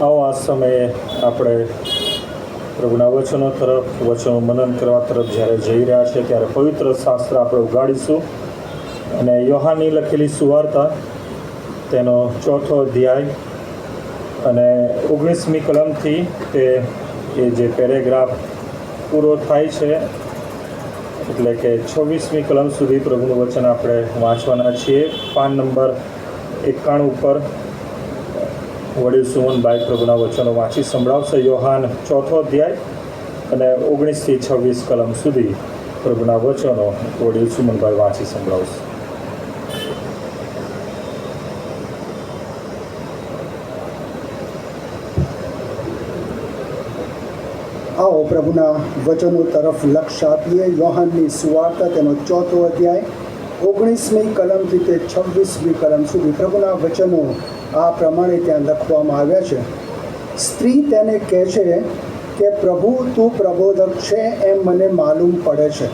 આવો આ સમયે આપણે પ્રભુના વચનો તરફ, વચનો મનન કરવા તરફ જ્યારે જઈ રહ્યા છે ત્યારે પવિત્ર શાસ્ત્ર આપણે ઉગાડીશું. અને યોહાનની લખેલી સુવાર્તા તેનો 4થો અધ્યાય અને 19મી કલમથી તે એ જે પેરેગ્રાફ પૂરો થાય છે, એટલે કે 26મી કલમ સુધી પ્રભુનું વચન આપણે વાંચવાના છીએ. પાન નંબર 91 ઉપર વડીલ સુમનભાઈ પ્રભુના વચનો વાંચી સંભળાવશે. યોહાન 4થો અધ્યાય અને 19થી 26 કલમ સુધી પ્રભુના વચનો વડીલ સુમનભાઈ વાંચી સંભળાવશે. આવો પ્રભુના વચનો તરફ લક્ષ્ય આપીએ. યોહાનની સુવાર્તા તેનો 4થો અધ્યાય 19મી કલમથી તે 26મી કલમ સુધી પ્રભુના વચનો આ પ્રમાણે ત્યાં લખવામાં આવ્યા છે. સ્ત્રી તેને કહે છે કે પ્રભુ, તું પ્રબોધક છે એમ મને માલુમ પડે છે.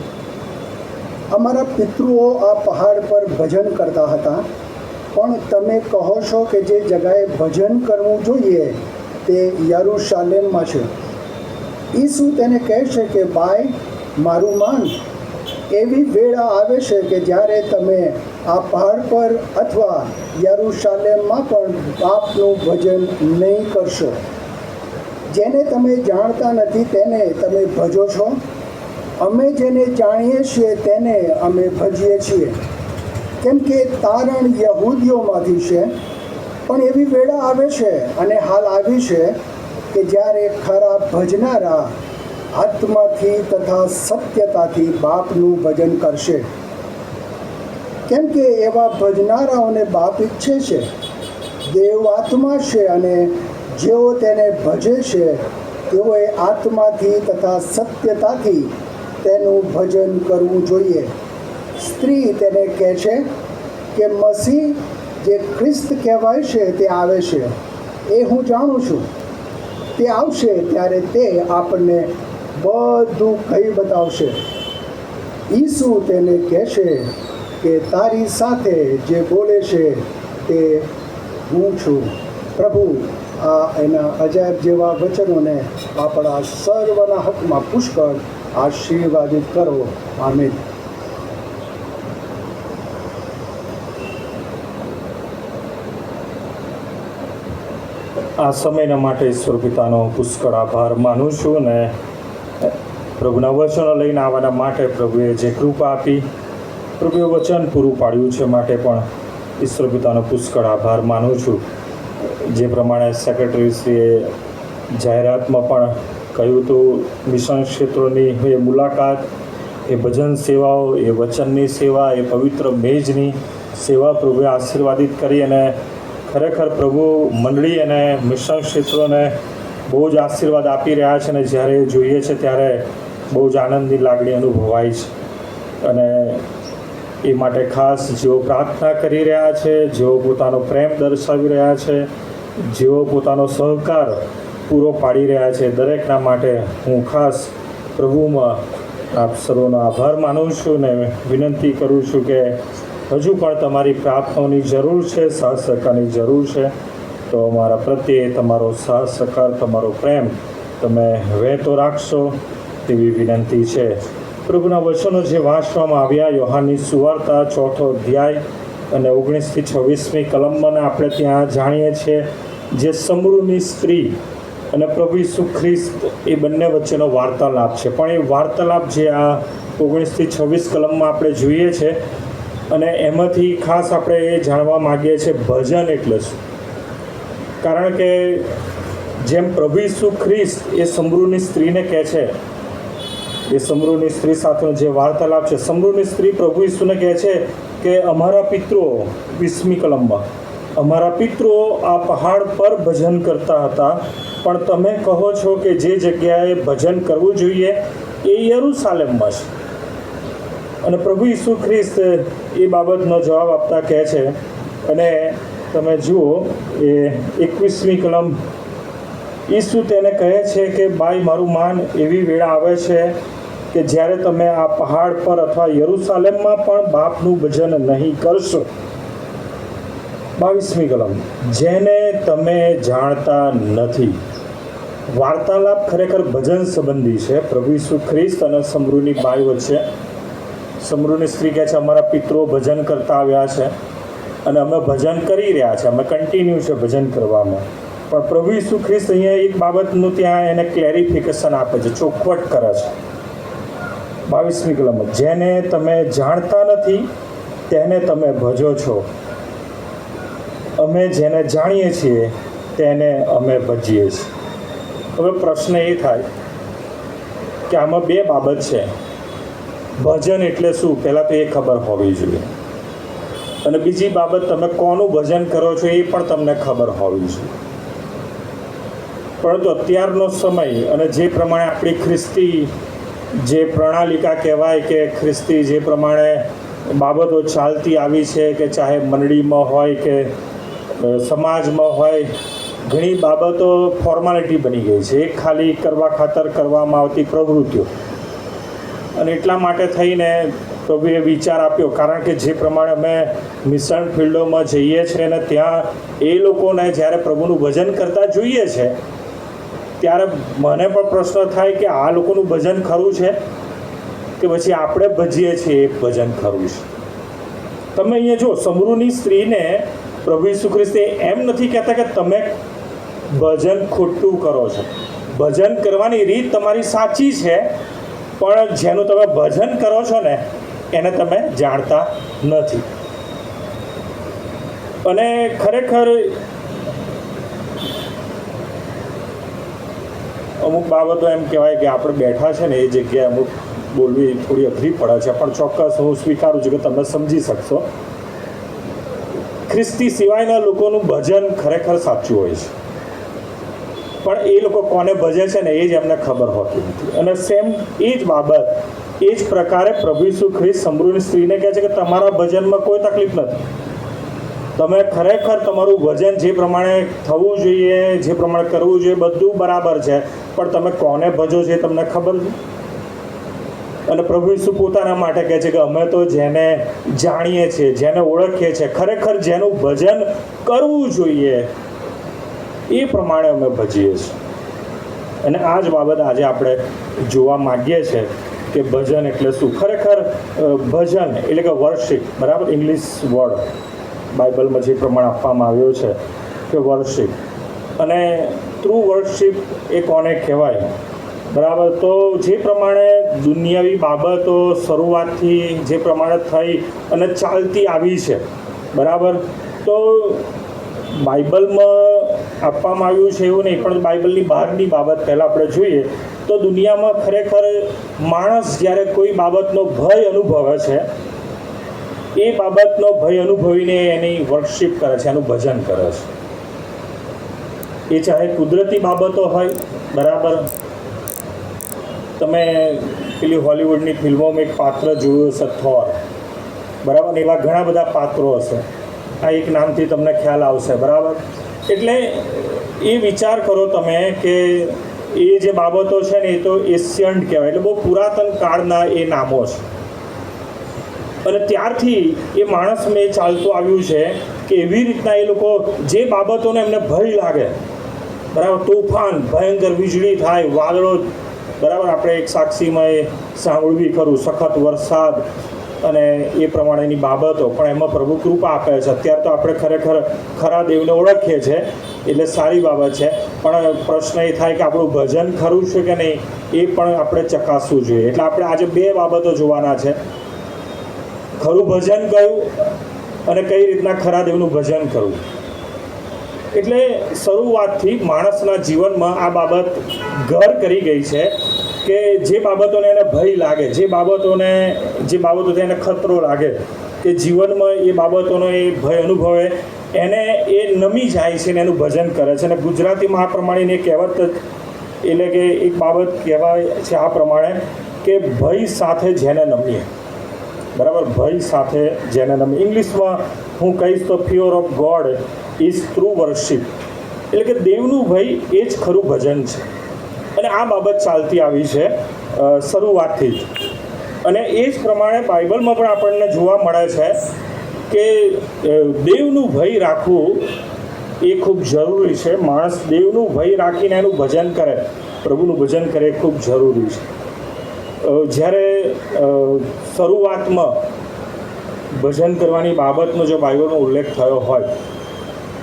અમારા પિતૃઓ આ પહાડ પર ભજન કરતા હતા, પણ તમે કહો છો કે જે જગાએ ભજન કરવું જોઈએ તે યરૂશાલેમમાં છે. ઈસુ તેને કહે છે કે બાઈ, મારું માન, એવી વેળા આવે છે કે જ્યારે તમે આ પહાડ પર અથવા યરૂશાલેમમાં પણ બાપનું ભજન નહીં કરશો. જેને તમે જાણતા નથી તેને તમે ભજો છો. અમે જેને જાણીએ છીએ તેને અમે ભજીએ છીએ, કેમ કે તારણ યહૂદીઓમાંથી છે. પણ એવી વેળા આવે છે અને હાલ આવી છે કે જ્યારે ખરા ભજનારા આત્માથી તથા સત્યતાથી બાપનું ભજન કરશે. કેમ કે એવા ભજનારાઓને બાપ ઈચ્છે છે. દેવ આત્મા છે અને જેઓ તેને ભજે છે તેઓએ આત્માથી તથા સત્યતાથી તેનું ભજન કરવું જોઈએ. સ્ત્રી તેને કહે છે કે મસીહ, જે ખ્રિસ્ત કહેવાય છે, તે આવે છે. એ હું જાણું છું. તે આવશે ત્યારે તે આપણને બધું કહી બતાવશે. ઈસુ તેને કહેશે કે તારી સાથે જે બોલે છે તે હું છું. પ્રભુ આ એના અજાયબ જેવા વચનોને આપણા સર્વના હકમાં પુષ્કળ આશીર્વાદિત કરો. આમીન. આ સમયના માટે ઈશ્વર પિતાનો પુષ્કળ આભાર માનું છું. અને પ્રભુના વચનો લઈને આવવાના માટે પ્રભુએ જે કૃપા આપી, પ્રભુએ વચન પૂરું પાડ્યું છે માટે પણ ઈશ્વર પિતાનો પુષ્કળ આભાર માનું છું. જે પ્રમાણે સેક્રેટરીશ્રીએ જાહેરાતમાં પણ કહ્યું હતું, મિશન ક્ષેત્રોની એ મુલાકાત, એ ભજન સેવાઓ, એ વચનની સેવા, એ પવિત્ર મેજની સેવા પ્રભુએ આશીર્વાદિત કરી. અને ખરેખર પ્રભુ મંડળી અને મિશન ક્ષેત્રોને બહુ જ આશીર્વાદ આપી રહ્યા છે. અને જ્યારે જોઈએ છે ત્યારે બહુ જ આનંદની લાગણી અનુભવાય છે. અને એ માટે ખાસ જેઓ પ્રાર્થના કરી રહ્યા છે, જેઓ પોતાનો પ્રેમ દર્શાવી રહ્યા છે, જેઓ પોતાનો સહકાર પૂરો પાડી રહ્યા છે, દરેકના માટે હું ખાસ પ્રભુમાં આપ સર્વનો આભાર માનું છું ને વિનંતી કરું છું કે હજુ પણ તમારી પ્રાર્થનાઓની જરૂર છે, સાથ સહકારની જરૂર છે. તો અમારા પ્રત્યે તમારો સાથ સહકાર, તમારો પ્રેમ તમે વહેતો રાખશો તેવી વિનંતી છે. પ્રભુના વચનો જે વાંચવામાં આવ્યા, યોહાનની સુવાર્તા 4થો અધ્યાય અને 19થી 26મી કલમમાં આપણે ત્યાં જાણીએ છીએ જે સમરૂની સ્ત્રી અને પ્રભુ ઈસુ ખ્રિસ્ત એ બંને વચ્ચેનો વાર્તાલાપ છે. પણ એ વાર્તાલાપ જે આ 19થી 26 કલમમાં આપણે જોઈએ છે, અને એમાંથી ખાસ આપણે એ જાણવા માગીએ છીએ ભજન એટલે શું. કારણ કે જેમ પ્રભુ ઈસુ ખ્રિસ્ત એ સમરૂની સ્ત્રીને કહે છે, એ સમરૂની સ્ત્રી સાથેનો જે વાર્તાલાપ છે, સમરૂની સ્ત્રી પ્રભુ ઈસુને કહે છે કે અમારા પિતૃઓ, 20મી કલમમાં, અમારા પિતૃઓ આ પહાડ પર ભજન કરતા હતા, પણ તમે કહો છો કે જે જગ્યાએ ભજન કરવું જોઈએ એ યરૂશાલેમમાં છે. અને પ્રભુ ઈસુ ખ્રિસ્ત એ બાબતનો જવાબ આપતા કહે છે, અને તમે જુઓ એ 21મી કલમ, ઈસુ તેને કહે છે કે બાઈ, મારું માન, એવી વેળા આવે છે કે જ્યારે તમે આ પહાડ પર અથવા યરૂશાલેમમાં પણ બાપનું ભજન નહીં કરશો. 22મી કલમ, જેને તમે જાણતા નથી. વાર્તાલાપ ખરેખર ભજન સંબંધી છે. પ્રભુ ઈસુ ખ્રિસ્ત અને સમરૂની બાઈ વચ્ચે. સમરૂની સ્ત્રી કહે છે અમારા પિતરો ભજન કરતા આવ્યા છે અને અમે ભજન કરી રહ્યા છે, અમે કન્ટિન્યુ છે ભજન કરવામાં. પણ પ્રભુ ઈસુ ખ્રિસ્ત અહીંયા એક બાબતનું ત્યાં એને ક્લેરિફિકેશન આપે છે, ચોખવટ કરે છે. 22મી કલમ, જેને તમે જાણતા નથી તેને તમે ભજો છો, અમે જેને જાણીએ છીએ તેને અમે ભજીએ છીએ. હવે પ્રશ્ન એ થાય કે આમાં બે બાબત છે. ભજન એટલે શું, પહેલાં તો એ ખબર હોવી જોઈએ, અને બીજી બાબત તમે કોનું ભજન કરો છો એ પણ તમને ખબર હોવી જોઈએ. પરંતુ અત્યારનો સમય અને જે પ્રમાણે આપણી ખ્રિસ્તી જે પ્રણાલિકા કહેવાય કે ખ્રિસ્તી જે પ્રમાણે બાબતો ચાલતી આવી છે, કે ચાહે મંડળીમાં હોય કે સમાજમાં હોય, ઘણી બાબતો ફોર્માલિટી બની ગઈ છે, એક ખાલી કરવા ખાતર કરવામાં આવતી પ્રવૃત્તિઓ. અને એટલા માટે થઈને પ્રભુએ વિચાર આપ્યો, કારણ કે જે પ્રમાણે અમે મિશન ફિલ્ડોમાં જઈએ છીએ અને ત્યાં એ લોકોને જ્યારે પ્રભુનું ભજન કરતા જોઈએ છે, ત્યારે મને પણ પ્રશ્ન થાય કે આ લોકોનું ભજન ખરું છે કે પછી આપણે ભજીએ છીએ એ ભજન ખરું છે. તમે અહીંયા જો સમરૂની સ્ત્રીને પ્રભુ ઈસુ ખ્રિસ્તે એમ નથી કહેતા કે તમે ભજન ખોટું કરો છો. ભજન કરવાની રીત તમારી સાચી છે, પણ જેનું તમે ભજન કરો છો ને એને તમે જાણતા નથી. અને ખરેખર અમુક બાબતો એમ કહેવાય કે આપણે બેઠા છે ને એ જગ્યાએ અમુક બોલવી થોડી અઘરી પડે છે, પણ ચોક્કસ હું સ્વીકારું છું કે તમે સમજી શકશો. ખ્રિસ્તી સિવાયના લોકોનું ભજન ખરેખર સાચું હોય છે, પણ એ લોકો કોને ભજે છે ને એ જ એમને ખબર હોતી નથી. અને સેમ એ જ બાબત એ જ પ્રકારે પ્રભુ ઈસુ ખ્રિસ્ત સમરૂની સ્ત્રીને કહે છે કે તમારા ભજનમાં કોઈ તકલીફ નથી. તમે ખરેખર તમારું ભજન જે પ્રમાણે થવું જોઈએ, જે પ્રમાણે કરવું જોઈએ, બધું બરાબર છે, પણ તમે કોને ભજો છો એ તમને ખબર છે. અને પ્રભુ ઈસુ પોતાના માટે કહે છે કે અમે તો જેને જાણીએ છીએ, જેને ઓળખીએ છીએ, ખરેખર જેનું ભજન કરવું જોઈએ એ પ્રમાણે અમે ભજીએ છીએ. અને આ જ બાબત આજે આપણે જોવા માગીએ છીએ કે ભજન એટલે શું. ખરેખર ભજન એટલે કે વર્શિપ, બરાબર, ઇંગ્લિશ વર્ડ બાઇબલમાં જે પ્રમાણે આપવામાં આવ્યો છે કે વર્શિપ. અને ટ્રુ વર્શિપ એ કોને કહેવાય, બરાબર? તો જે પ્રમાણે દુનિયાવી બાબતો શરૂઆતથી જે પ્રમાણે થઈ અને ચાલતી આવી છે, બરાબર, તો બાઇબલમાં આપવામાં આવ્યું છે એવું નહીં, પણ બાઇબલની બહારની બાબત પહેલાં આપણે જોઈએ તો દુનિયામાં ખરેખર માણસ જ્યારે કોઈ બાબતનો ભય અનુભવે છે, એ બાબતનો ભય અનુભવીને એની વર્શિપ કરે છે, એનું ભજન કરે છે. એ ચાહે કુદરતી બાબતો હોય, બરાબર. તમે પેલી હોલિવૂડની ફિલ્મોમાં એક પાત્ર જોયું હશે, થોર, બરાબર, એવા ઘણા બધા પાત્રો હશે. આ એક નામથી તમને ખ્યાલ આવશે, બરાબર. એટલે એ વિચાર કરો તમે કે એ જે બાબતો છે ને એ તો એશિયન્ટ કહેવાય, એટલે બહુ પુરાતન કાળના એ નામો છે. અને ત્યારથી એ માણસમાં ચાલતું આવ્યું છે કે એવી રીતના એ લોકો જે બાબતોને એમને ભય લાગે, બરાબર, તોફાન, ભયંકર વીજળી થાય, વાદળો, બરાબર, આપણે એક સાક્ષીમાં એ સાંભળવી ખરું, સખત વરસાદ અને એ પ્રમાણેની બાબતો, પણ એમાં પ્રભુ કૃપા આપે છે. અત્યારે તો આપણે ખરેખર ખરા દેવને ઓળખીએ છીએ એટલે સારી બાબત છે, પણ પ્રશ્ન એ થાય કે આપણું ભજન ખરું છે કે નહીં એ પણ આપણે ચકાસવું જોઈએ. એટલે આપણે આજે બે બાબતો જોવાના છે, ખરું ભજન કયું અને કઈ રીતના ખરા દેવનું ભજન કરવું. એટલે શરૂઆતથી માણસના જીવનમાં આ બાબત ઘર કરી ગઈ છે કે જે બાબતોને એને ભય લાગે, જે બાબતોથી એને ખતરો લાગે, કે જીવનમાં એ બાબતોનો એ ભય અનુભવે, એને એ નમી જાય છે ને એનું ભજન કરે છે. અને ગુજરાતીમાં આ પ્રમાણેની કહેવત એટલે કે એક બાબત કહેવાય છે આ પ્રમાણે કે ભય સાથે જેને નમીએ, બરાબર, ભય સાથે જેને નમીએ. ઇંગ્લિશમાં હું કહીશ તો fear of God is true worship, એટલે કે દેવનું ભય એ જ ખરું ભજન છે. અને આ બાબત ચાલતી આવી છે શરૂઆતથી જ. અને એ જ પ્રમાણે બાઇબલમાં પણ આપણને જોવા મળે છે કે દેવનું ભય રાખવું એ ખૂબ જરૂરી છે. માણસ દેવનું ભય રાખીને એનું ભજન કરે, પ્રભુનું ભજન કરે એ ખૂબ જરૂરી છે. જ્યારે શરૂઆતમાં ભજન કરવાની બાબતનો જો બાઇબલનો ઉલ્લેખ થયો હોય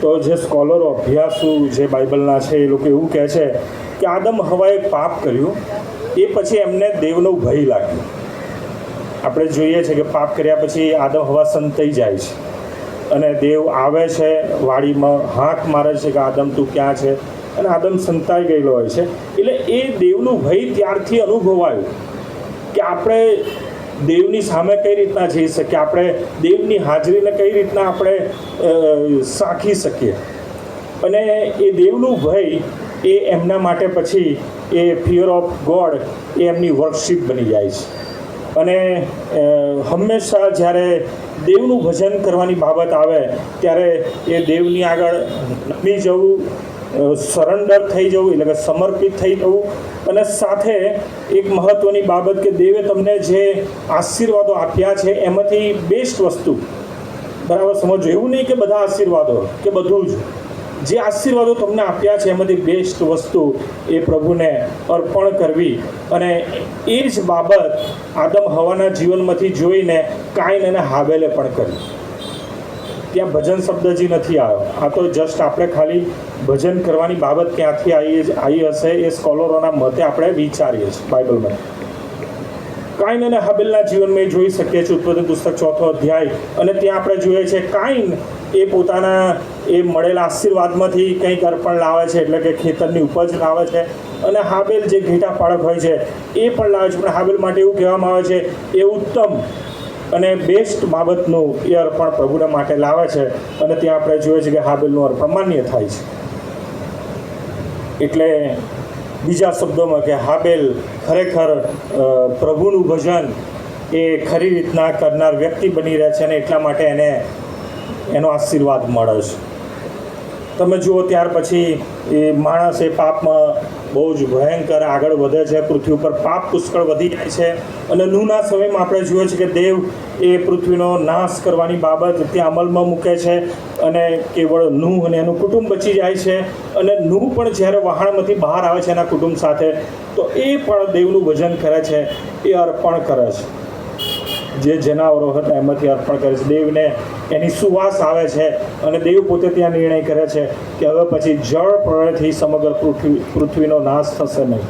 તો જે સ્કોલરો અભ્યાસુ જે બાઇબલના છે એ લોકો એવું કહે છે કે આદમ હવાએ પાપ કર્યું એ પછી એમને દેવનો ભય લાગ્યો. આપણે જોઈએ છે કે પાપ કર્યા પછી આદમ હવા સંતાઈ જાય છે અને દેવ આવે છે વાડીમાં, હાથ મારે છે કે આદમ તું ક્યાં છે, અને આદમ સંતાઈ ગયેલો હોય છે. એટલે એ દેવનું ભય ત્યારથી અનુભવાયું કે આપણે દેવની સામે કઈ રીતના જઈ શકીએ, આપણે દેવની હાજરીને કઈ રીતના આપણે સાંખી શકીએ. અને એ દેવનું ભય એ એમના માટે પછી એ ફિયર ઓફ ગોડ એ એમની વર્કશીપ બની જાય છે. અને હંમેશા જ્યારે દેવનું ભજન કરવાની બાબત આવે ત્યારે એ દેવની આગળ નમી જવું, સરેન્ડર થઈ જવું એટલે કે સમર્પિત થઈ જવું. અને સાથે એક મહત્ત્વની બાબત કે દેવે તમને જે આશીર્વાદો આપ્યા છે એમાંથી બેસ્ટ વસ્તુ, બરાબર સમજો, એવું નહીં કે બધા આશીર્વાદો કે બધું જ, જે આશીર્વાદો તમને આપ્યા છે એમાંથી બેસ્ટ વસ્તુ એ પ્રભુને અર્પણ કરવી. અને એ જ બાબત આદમ હવાના જીવનમાંથી જોઈને કાઈન અને હાબેલે પણ કરી. ત્યાં ભજન શબ્દ જ નથી આવ્યો. આ તો જસ્ટ આપણે ખાલી ભજન કરવાની બાબત ક્યાંથી આવી હશે એ સ્કોલરોના મતે આપણે વિચારીએ છીએ બાઇબલમાં. કાઈન અને હાબેલના જીવનમાં જોઈ શકીએ છીએ ઉત્પત્તિ પુસ્તક 4 અધ્યાય, અને ત્યાં આપણે જોઈએ છે કાઈન એ પોતાના એ મળેલા આશીર્વાદમાંથી કંઈક અર્પણ લાવે છે, એટલે કે ખેતરની ઉપજ લાવે છે. અને હાબેલ જે ઘેટા પાળક હોય છે એ પણ લાવે છે, પણ હાબેલ માટે એવું કહેવામાં આવે છે એ ઉત્તમ અને બેસ્ટ બાબતનું એ અર્પણ પ્રભુના માટે લાવે છે. અને ત્યાં આપણે જોઈએ છીએ કે હાબેલનું અર્પણ માન્ય થાય છે. એટલે બીજા શબ્દોમાં કે હાબેલ ખરેખર પ્રભુનું ભજન એ ખરી રીતના કરનાર વ્યક્તિ બની રહે છે, અને એટલા માટે એને એનો આશીર્વાદ મળે છે. તમે જુઓ ત્યાર પછી એ માણસ એ પાપમાં બહુ જ ભયંકર આગળ વધે છે. પૃથ્વી ઉપર પાપ પુષ્કળ વધી જાય છે. અને નૂહના સમયમાં આપણે જોઈએ છીએ કે દેવ એ પૃથ્વીનો નાશ કરવાની બાબત ત્યાં અમલમાં મૂકે છે, અને કેવળ નૂહ અને એનું કુટુંબ બચી જાય છે. અને નૂહ પણ જ્યારે વહાણમાંથી બહાર આવે છે એના કુટુંબ સાથે, તો એ પણ દેવનું ભજન કરે છે, એ અર્પણ કરે છે. જે જનાવરો હતા એમાંથી અર્પણ કરે છે. દેવને એની સુવાસ આવે છે, અને દેવ પોતે ત્યાં નિર્ણય કરે છે કે હવે પછી જળ પ્રળયથી સમગ્ર પૃથ્વીનો નાશ થશે નહીં,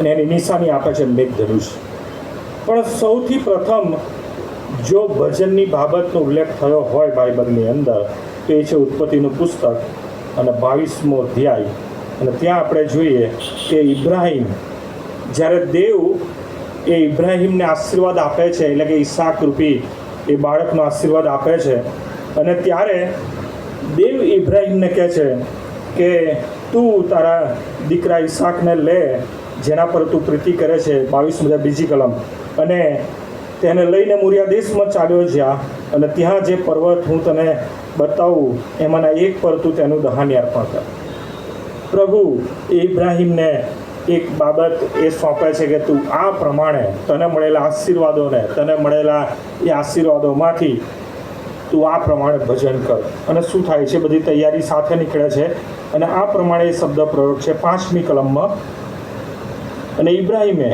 અને એની નિશાની આપે છે મેઘધનુષ. પણ સૌથી પ્રથમ જો ભજનની બાબતનો ઉલ્લેખ થયો હોય બાઇબલની અંદર તો એ છે ઉત્પત્તિનું પુસ્તક અને 22મો અધ્યાય. અને ત્યાં આપણે જોઈએ કે ઇબ્રાહિમ, જ્યારે દેવ એ ઇબ્રાહિમને આશીર્વાદ આપે છે, એટલે કે ઈસાક રૂપી એ બાળકનો આશીર્વાદ આપે છે. અને ત્યારે દેવ ઇબ્રાહિમને કહે છે કે તું તારા દીકરા ઈસાકને લે, જેના પર તું પ્રીતિ કરે છે, 22 બીજી કલમ, અને તેને લઈને મોરિયા દેશમાં ચાલ્યો જા, અને ત્યાં જે પર્વત હું તને બતાવું એમાંના એક પર તું તેનું દહન અર્પણ કર. પ્રભુ ઇબ્રાહિમને એક બાબત એ સોંપે છે કે તું આ પ્રમાણે તને મળેલા આશીર્વાદોને, તને મળેલા એ આશીર્વાદોમાંથી તું આ પ્રમાણે ભજન કર. અને શું થાય છે, બધી તૈયારી સાથે નીકળે છે. અને આ પ્રમાણે એ શબ્દ પ્રયોગ છે 5મી કલમમાં. અને ઇબ્રાહિમે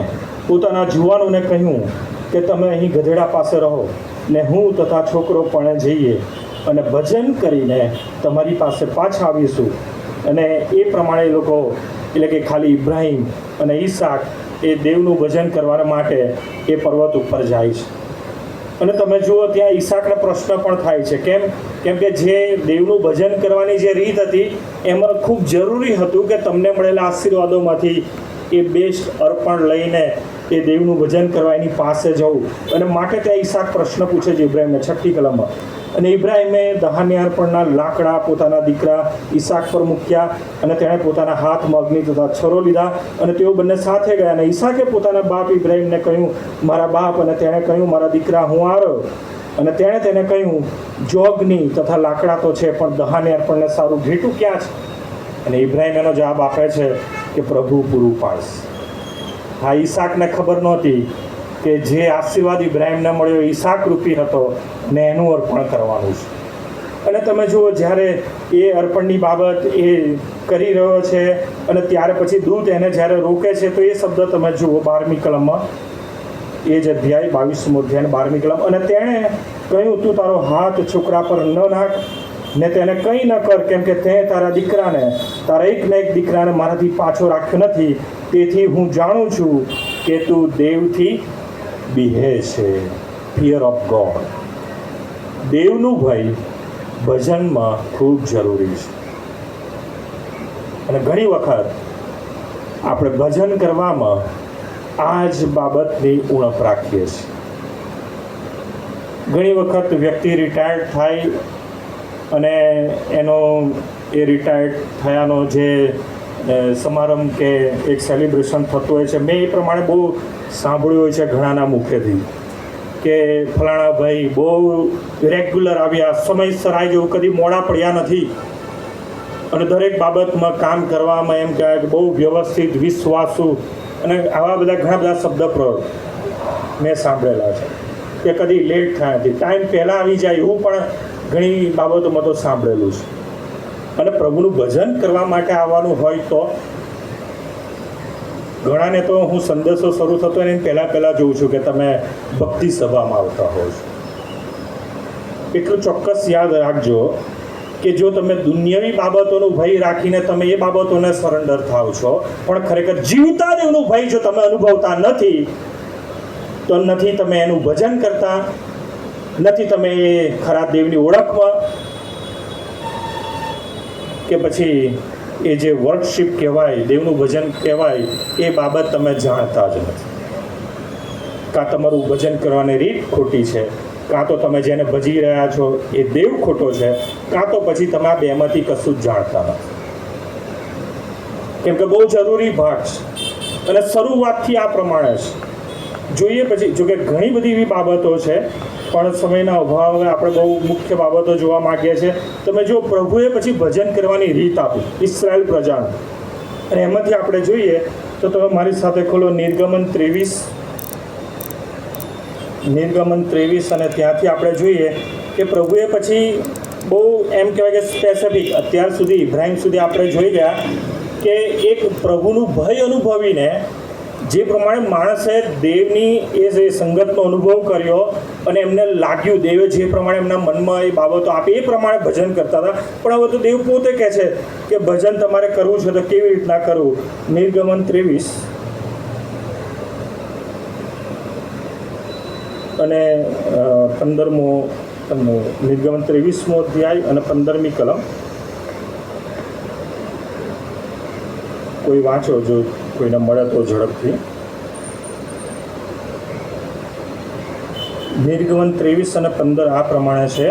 પોતાના જુવાનોને કહ્યું કે તમે અહીં ગધેડા પાસે રહો, ને હું તથા છોકરો પણ જઈએ અને ભજન કરીને તમારી પાસે પાછા આવીશું. અને એ પ્રમાણે એ લોકો, એટલે કે ખાલી ઇબ્રાહિમ અને ઈસાક એ દેવનું ભજન કરવા માટે એ પર્વત ઉપર જાય છે. અને તમે જુઓ ત્યાં ઈસાકને પ્રશ્ન પણ થાય છે. કેમ કે જે દેવનું ભજન કરવાની જે રીત હતી એમાં ખૂબ જરૂરી હતું કે તમને મળેલા આશીર્વાદોમાંથી એ બેસ્ટ અર્પણ લઈને એ દેવનું ભજન કરવા એની પાસે જવું. અને માટે ત્યાં ઈસાક પ્રશ્ન પૂછે છે ઇબ્રાહિમને 6ઠી કલમમાં. અને ઇબ્રાહિમે દહાન્ય અર્પણના લાકડા પોતાના દીકરા ઈસાક પર મૂક્યા, અને તેણે પોતાના હાથમાં અગ્નિ તથા છરો લીધા, અને તેઓ બંને સાથે ગયા. અને ઈસાકે પોતાના બાપ ઇબ્રાહિમને કહ્યું, મારા બાપ. અને તેણે કહ્યું, મારા દીકરા, હું આવ્યો. અને તેણે તેને કહ્યું, જો અગ્નિ તથા લાકડા તો છે, પણ દહાન્ય અર્પણને સારું ઘેટું ક્યાં છે? અને ઇબ્રાહિમ એનો જવાબ આપે છે કે પ્રભુ પૂરું પાડશે. હા, ઈસાકને ખબર નહોતી કે જે આશીર્વાદ ઇબ્રાહિમને મળ્યો ઈસાક રૂપી હતો ને એનું અર્પણ કરવાનું છે. અને તમે જુઓ જ્યારે એ અર્પણની બાબત એ કરી રહ્યો છે અને ત્યારે પછી દૂત એને જ્યારે રોકે છે તો એ શબ્દ તમે જુઓ 12મી કલમમાં, એ જ અધ્યાય 22મો અધ્યાય 12મી કલમ. અને તેણે કહ્યું, તું તારો હાથ છોકરા પર ન નાખ ને તેને કંઈ ન કર, કેમ કે તે તારા દીકરાને, તારા એકને એક દીકરાને મારાથી પાછો રાખ્યો નથી. તેથી હું જાણું છું કે તું દેવથી બીહે છે. ફિયર ઓફ ગોડ, દેવનું ભય ભજનમાં ખૂબ જરૂરી છે. અને ઘણી વખત આપણે ભજન કરવામાં આ જ બાબતની ઉણપ રાખીએ છીએ. ઘણી વખત વ્યક્તિ રિટાયર્ડ થાય અને એનો એ રિટાયર્ડ થયાનો જે સમારંભ કે એક સેલિબ્રેશન થતું હોય છે, મેં એ પ્રમાણે બહુ સાંભળ્યું હોય છે ઘણાના મુખેથી કે ફલાણા ભાઈ બહુ રેગ્યુલર આવ્યા, સમયસર આવી જવું, કદી મોડા પડ્યા નથી અને દરેક બાબતમાં કામ કરવામાં એમ કહેવાય કે બહુ વ્યવસ્થિત, વિશ્વાસુ અને આવા બધા ઘણા બધા શબ્દ પ્રયોગ મેં સાંભળેલા છે કે કદી લેટ થયા નથી, ટાઈમ પહેલાં આવી જાય, એવું પણ ઘણી બાબતોમાં તો સાંભળેલું છે. અને પ્રભુનું ભજન કરવા માટે આવવાનું હોય તો ઘણાને તો હું સંદેશો શરૂ થતો એને પહેલાં જોઉં છું કે તમે ભક્તિ સભામાં આવતા હો છો. એટલું ચોક્કસ યાદ રાખજો કે જો તમે દુનિયાવી બાબતોનું ભય રાખીને તમે એ બાબતોને સરેન્ડર થાવ છો, પણ ખરેખર જીવતા દેવનું ભય જો તમે અનુભવતા નથી તો નથી તમે એનું ભજન કરતા, નથી તમે એ ખરા દેવની ઓળખમાં, કે પછી એ જે વર્કશીપ કહેવાય, દેવનું ભજન કહેવાય, એ બાબત તમે જાણતા જ નથી. કાં તમારું ભજન કરવાની રીત ખોટી છે, કાં તો તમે જેને ભજી રહ્યા છો એ દેવ ખોટો છે, કાં તો પછી તમે આ બેમાંથી કશું જ જાણતા નથી. કેમ કે બહુ જરૂરી ભાગ છે અને શરૂઆતથી આ પ્રમાણે છે. જોઈએ પછી, જોકે ઘણી બધી એવી બાબતો છે પણ સમયના અભાવે આપણે બહુ મુખ્ય બાબતો જોવા માંગીએ છીએ. તમે જો પ્રભુએ પછી ભજન કરવાની રીત આપી ઇસ્રાયેલ પ્રજાને, અને એમાંથી આપણે જોઈએ તો તમે મારી સાથે ખોલો નિર્ગમન 23 અને ત્યાંથી આપણે જોઈએ કે પ્રભુએ પછી બહુ એમ કહેવાય કે સ્પેસિફિક અત્યાર સુધી ઇબ્રાહિમ સુધી આપણે જોઈ ગયા કે એક પ્રભુનું ભય અનુભવીને જે પ્રમાણે માણસે દેવની એ જે સંગતનો અનુભવ કર્યો અને એમને લાગ્યું દેવે જે પ્રમાણે એમના મનમાં એ બાબતો આપી એ પ્રમાણે ભજન કરતા હતા. પણ હવે તો દેવ પોતે કહે છે કે ભજન તમારે કરવું છે તો કેવી રીતના કરવું. નિર્ગમન 23 અને 15મો નિર્ગમન 23મો અધ્યાય અને 15મી કલમ. કોઈ વાંચો જો કોઈને મળે તો ઝડપથી. નિર્ગમન 23 અને 15 આ પ્રમાણે છે.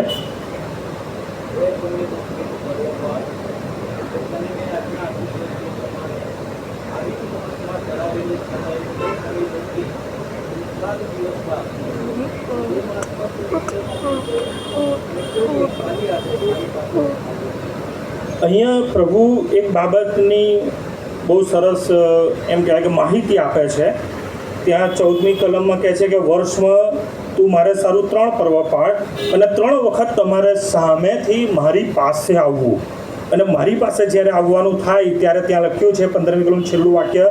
અહીંયા પ્રભુ એક બાબતની બહુ સરસ એમ કહેવાય કે માહિતી આપે છે. ત્યાં 14મી કલમમાં કહે છે કે વર્ષમાં તું મારે સારું 3 પર્વ પાળ અને 3 વખત તમારે સામેથી મારી પાસે આવવું. અને મારી પાસે જ્યારે આવવાનું થાય ત્યારે ત્યાં લખ્યું છે 15મી કલમ છેલ્લું વાક્ય,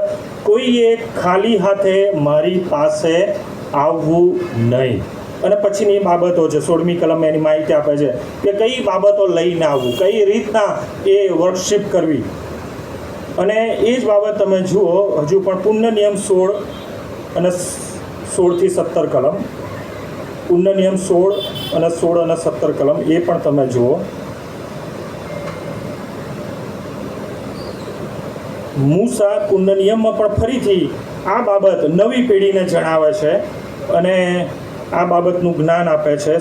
કોઈએ ખાલી હાથે મારી પાસે આવવું નહીં. અને પછીની બાબતો છે 16મી કલમ એની માહિતી આપે છે કે કઈ બાબતો લઈને આવવું, કઈ રીતના એ વર્કશીપ કરવી. અને એ જ બાબત તમે જુઓ હજુ પણ પુણ્ય નિયમ 16 અને 16થી 17 કલમ, પુણ્ય નિયમ 16 અને 17 કલમ એ પણ તમે જુઓ. મૂસા પુણ્ય નિયમમાં પણ ફરીથી આ બાબત નવી પેઢીને જણાવે છે અને આ બાબતનું જ્ઞાન આપે છે.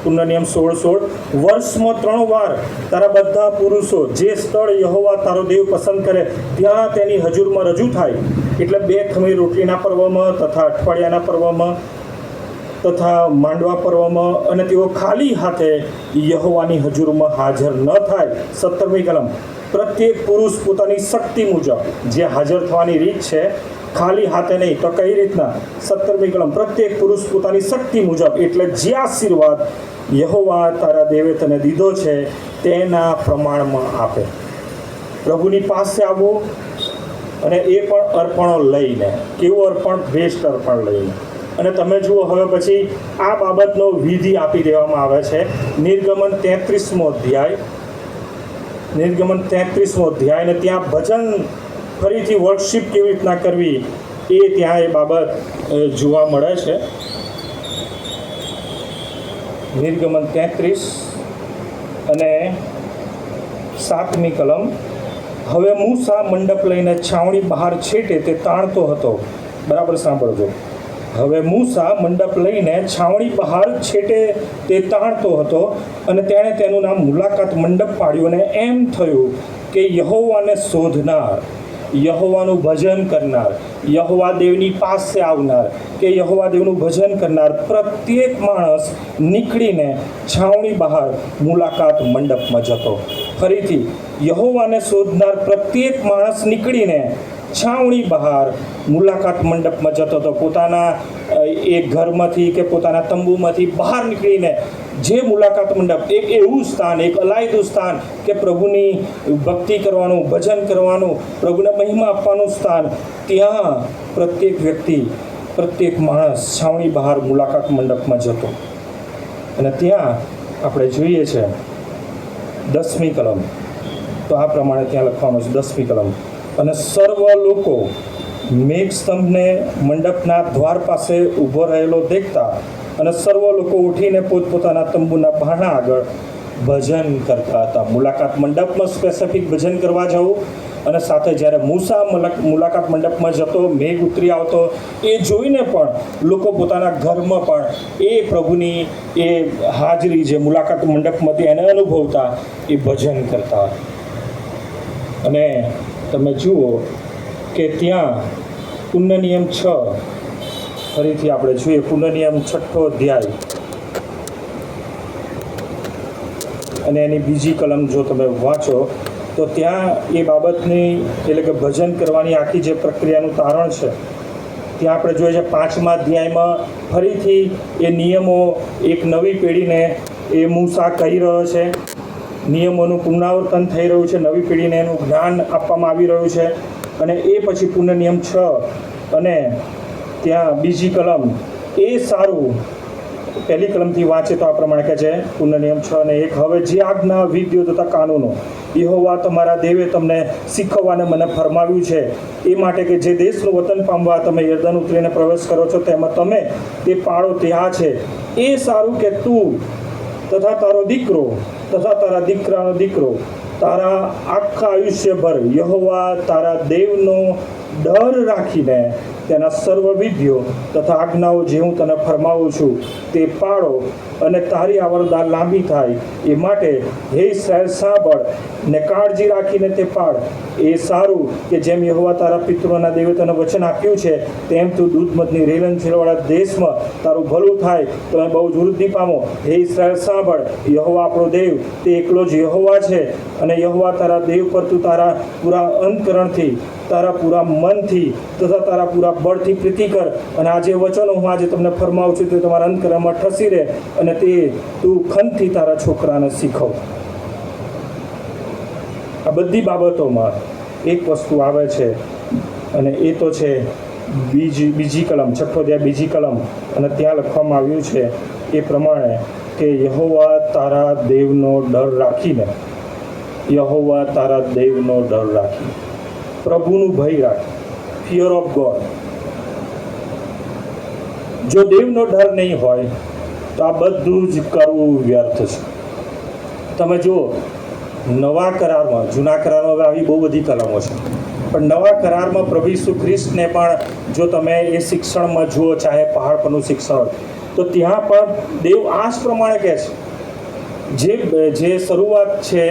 પુણ્ય નિયમ 16:16 વર્ષમાં 3 વાર તારા બધા પુરુષો જે સ્થળ યહોવા તારો દેવ પસંદ કરે ત્યાં તેની હજુરમાં રજૂ થાય. એટલે 2 ખમીર રોટલીના પર્વમાં તથા અઠવાડિયાના પર્વમાં તથા માંડવા પર્વમાં, અને તેઓ ખાલી હાથે યહોવાની હજુરમાં હાજર ન થાય. 17મી કલમ, પ્રત્યેક પુરુષ પોતાની શક્તિ મુજબ જે હાજર થવાની રીત છે ખાલી હાથે નહીં તો કઈ રીતના? 17મી કલમ, પ્રત્યેક પુરુષ પોતાની શક્તિ મુજબ, એટલે જે આશીર્વાદ યહોવા તારા દેવે તને દીધો છે તેના પ્રમાણમાં આપે. પ્રભુની પાસે આવવું, અને એ પણ અર્પણો લઈને. કેવું અર્પણ? બેસ્ટ અર્પણ લઈને. અને તમે જુઓ હવે પછી આ બાબતનો વિધિ આપી દેવામાં આવે છે. નિર્ગમન 33મો અધ્યાય, અને ત્યાં ભજન, ફરીથી વર્કશીપ કેવી રીતના કરવી એ ત્યાં એ બાબત જોવા મળે છે. નિર્ગમન 33 અને 7મી કલમ. હવે મૂસા મંડપ લઈને છાવણી બહાર છેટે તે તાણતો હતો. બરાબર સાંભળજો. હવે મૂસા મંડપ લઈને છાવણી બહાર છેટે તે તાણતો હતો, અને તેણે તેનું નામ મુલાકાત મંડપ પાડ્યું. અને એમ થયું કે યહોવાને શોધનાર, યહોવાનું ભજન કરનાર, યહોવા દેવની પાસે આવનાર કે યહોવા દેવનું ભજન કરનાર પ્રત્યેક માણસ નીકળીને છાવણી બહાર મુલાકાત મંડપમાં જતો. ફરીથી, યહોવાને શોધનાર પ્રત્યેક માણસ નીકળીને છાવણી બહાર મુલાકાત મંડપમાં જતો હતો. પોતાના એક ઘરમાંથી કે પોતાના તંબુમાંથી બહાર નીકળીને જે મુલાકાત મંડપ, એક એવું સ્થાન, એક અલાયદું સ્થાન કે પ્રભુની ભક્તિ કરવાનું, ભજન કરવાનું, પ્રભુને મહિમા આપવાનું સ્થાન, ત્યાં પ્રત્યેક વ્યક્તિ, પ્રત્યેક માણસ છાવણી બહાર મુલાકાત મંડપમાં જતો. અને ત્યાં આપણે જોઈએ છે 10મી કલમ, તો આ પ્રમાણે ત્યાં લખવાનું છે 10મી કલમ. અને સર્વ લોકો મેઘસ્તંભને મંડપના દ્વાર પાસે ઊભો રહેલો દેખતા, અને સર્વ લોકો ઉઠીને પોતપોતાના તંબુના બારણા આગળ ભજન કરતા હતા. મુલાકાત મંડપમાં સ્પેસિફિક ભજન કરવા જવું, અને સાથે જ્યારે મૂસા મુલાકાત મંડપમાં જતો, મેઘ ઉતરી આવતો, એ જોઈને પણ લોકો પોતાના ઘરમાં પણ એ પ્રભુની એ હાજરી જે મુલાકાત મંડપમાંથી એને અનુભવતા, એ ભજન કરતા. અને તમે જુઓ કે ત્યાં પુણ્ય નિયમ 6, ફરીથી આપણે જોઈએ પુણ્ય નિયમ 6ઠો અધ્યાય અને એની બીજી કલમ જો તમે વાંચો તો ત્યાં એ બાબતની, એટલે કે ભજન કરવાની આખી જે પ્રક્રિયાનું તારણ છે, ત્યાં આપણે જોઈએ છે 5મા અધ્યાયમાં ફરીથી એ નિયમો એક નવી પેઢીને એ મૂસા કહી રહ્યો છે. નિયમોનું પુનરાવર્તન થઈ રહ્યું છે, નવી પેઢીને એનું જ્ઞાન આપવામાં આવી રહ્યું છે. અને એ પછી પુણ્ય નિયમ 6 અને ત્યાં બીજી કલમ, એ સારું. પહેલી કલમથી વાંચે તો આ પ્રમાણે કહે છે, પુણ્ય નિયમ 6 અને 1, હવે જે આજ્ઞા, વિધિઓ તથા કાનૂનો યહોવા તમારા દેવે તમને શીખવવાને મને ફરમાવ્યું છે, એ માટે કે જે દેશનું વતન પામવા તમે યર્દન ઉતરીને પ્રવેશ કરો છો, તેમાં તમે તે પાળો તે આ છે. એ સારું કે તું તથા તારો દીકરો તથા તારા દીકરાનો દીકરો તારા આખા આયુષ્યભર યહોવા તારા દેવનો ડર રાખીને તેના સર્વ વિધિઓ તથા આજ્ઞાઓ જે હું તને ફરમાવું છું તે પાળો, અને તારી આવરદા લાંબી થાય એ માટે હે ઇસ્રાએલ સાંભળ ને કાળજી રાખીને તે પાળ. એ સારું કે જેમ યહોવા તારા પિતૃઓના દેવે તને વચન આપ્યું છે, તેમ તું દૂધમધની રેલનછેલવાળા દેશમાં તારું ભલું થાય, તમે બહુ જ વૃદ્ધિ પામો. હે ઇસ્રાએલ સાંભળ, યહોવા આપણો દેવ તે એકલો જ યહોવા છે, અને યહોવા તારા દેવ પર તું તારા પૂરા અંતકરણથી, તારા પૂરા મનથી તથા તારા પૂરા બળથી પ્રીતિ કર. અને આ જે વચનો હું આજે તમને ફરમાવું છું તે તમારા અંતકરણમાં ઠસી રહે, અને તે તું ખંતથી તારા છોકરાને શીખવ. આ બધી બાબતોમાં એક વસ્તુ આવે છે, અને એ તો છે બીજી કલમ, 6ઠો અધ્યાય બીજી કલમ. અને ત્યાં લખવામાં આવ્યું છે એ પ્રમાણે કે યહોવા તારા દેવનો ડર રાખીને, યહોવા તારા દેવનો ડર રાખી, પ્રભુનું ભય રાખી, ફિયર ઓફ ગોડ. જો દેવનો ડર નહીં હોય તો આ બધું જ કરવું વ્યર્થ છે. તમે જુઓ નવા કરારમાં, જૂના કરારમાં હવે આવી બહુ બધી કલમો છે, પણ નવા કરારમાં પ્રભુ ઈસુ ખ્રિસ્તને પણ જો તમે એ શિક્ષણમાં જુઓ, ચાહે પહાડ પરનું શિક્ષણ, તો ત્યાં પણ દેવ આ જ પ્રમાણે કહે છે. જે શરૂઆત છે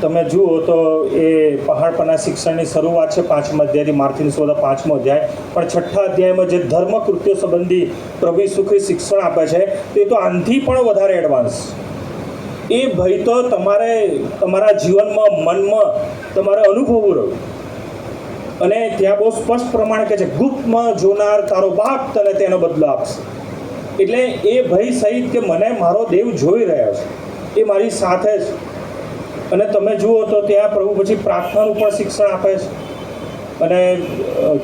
તમે જુઓ તો એ પહાડ પરના શિક્ષણની શરૂઆત છે 5મા અધ્યાયથી, માર્થીની સુવાર્તા 5મો અધ્યાય. પણ 6ઠ્ઠા અધ્યાયમાં જે ધર્મ કૃત્યો સંબંધી પ્રભુ ઈસુ ખ્રિસ્ત શિક્ષણ આપે છે તે તો આનાથી પણ વધારે એડવાન્સ. એ ભય તો તમારે તમારા જીવનમાં, મનમાં તમારે અનુભવવું રહ્યું. અને ત્યાં બહુ સ્પષ્ટ પ્રમાણે કહે છે, ગુપ્તમાં જોનાર તારો બાપ તને તેનો બદલો આપશે. એટલે એ ભય સહિત કે મને મારો દેવ જોઈ રહ્યો છે, એ મારી સાથે જ. અને તમે જુઓ તો ત્યાં પ્રભુ પછી પ્રાર્થનાનું પણ શિક્ષણ આપે છે. અને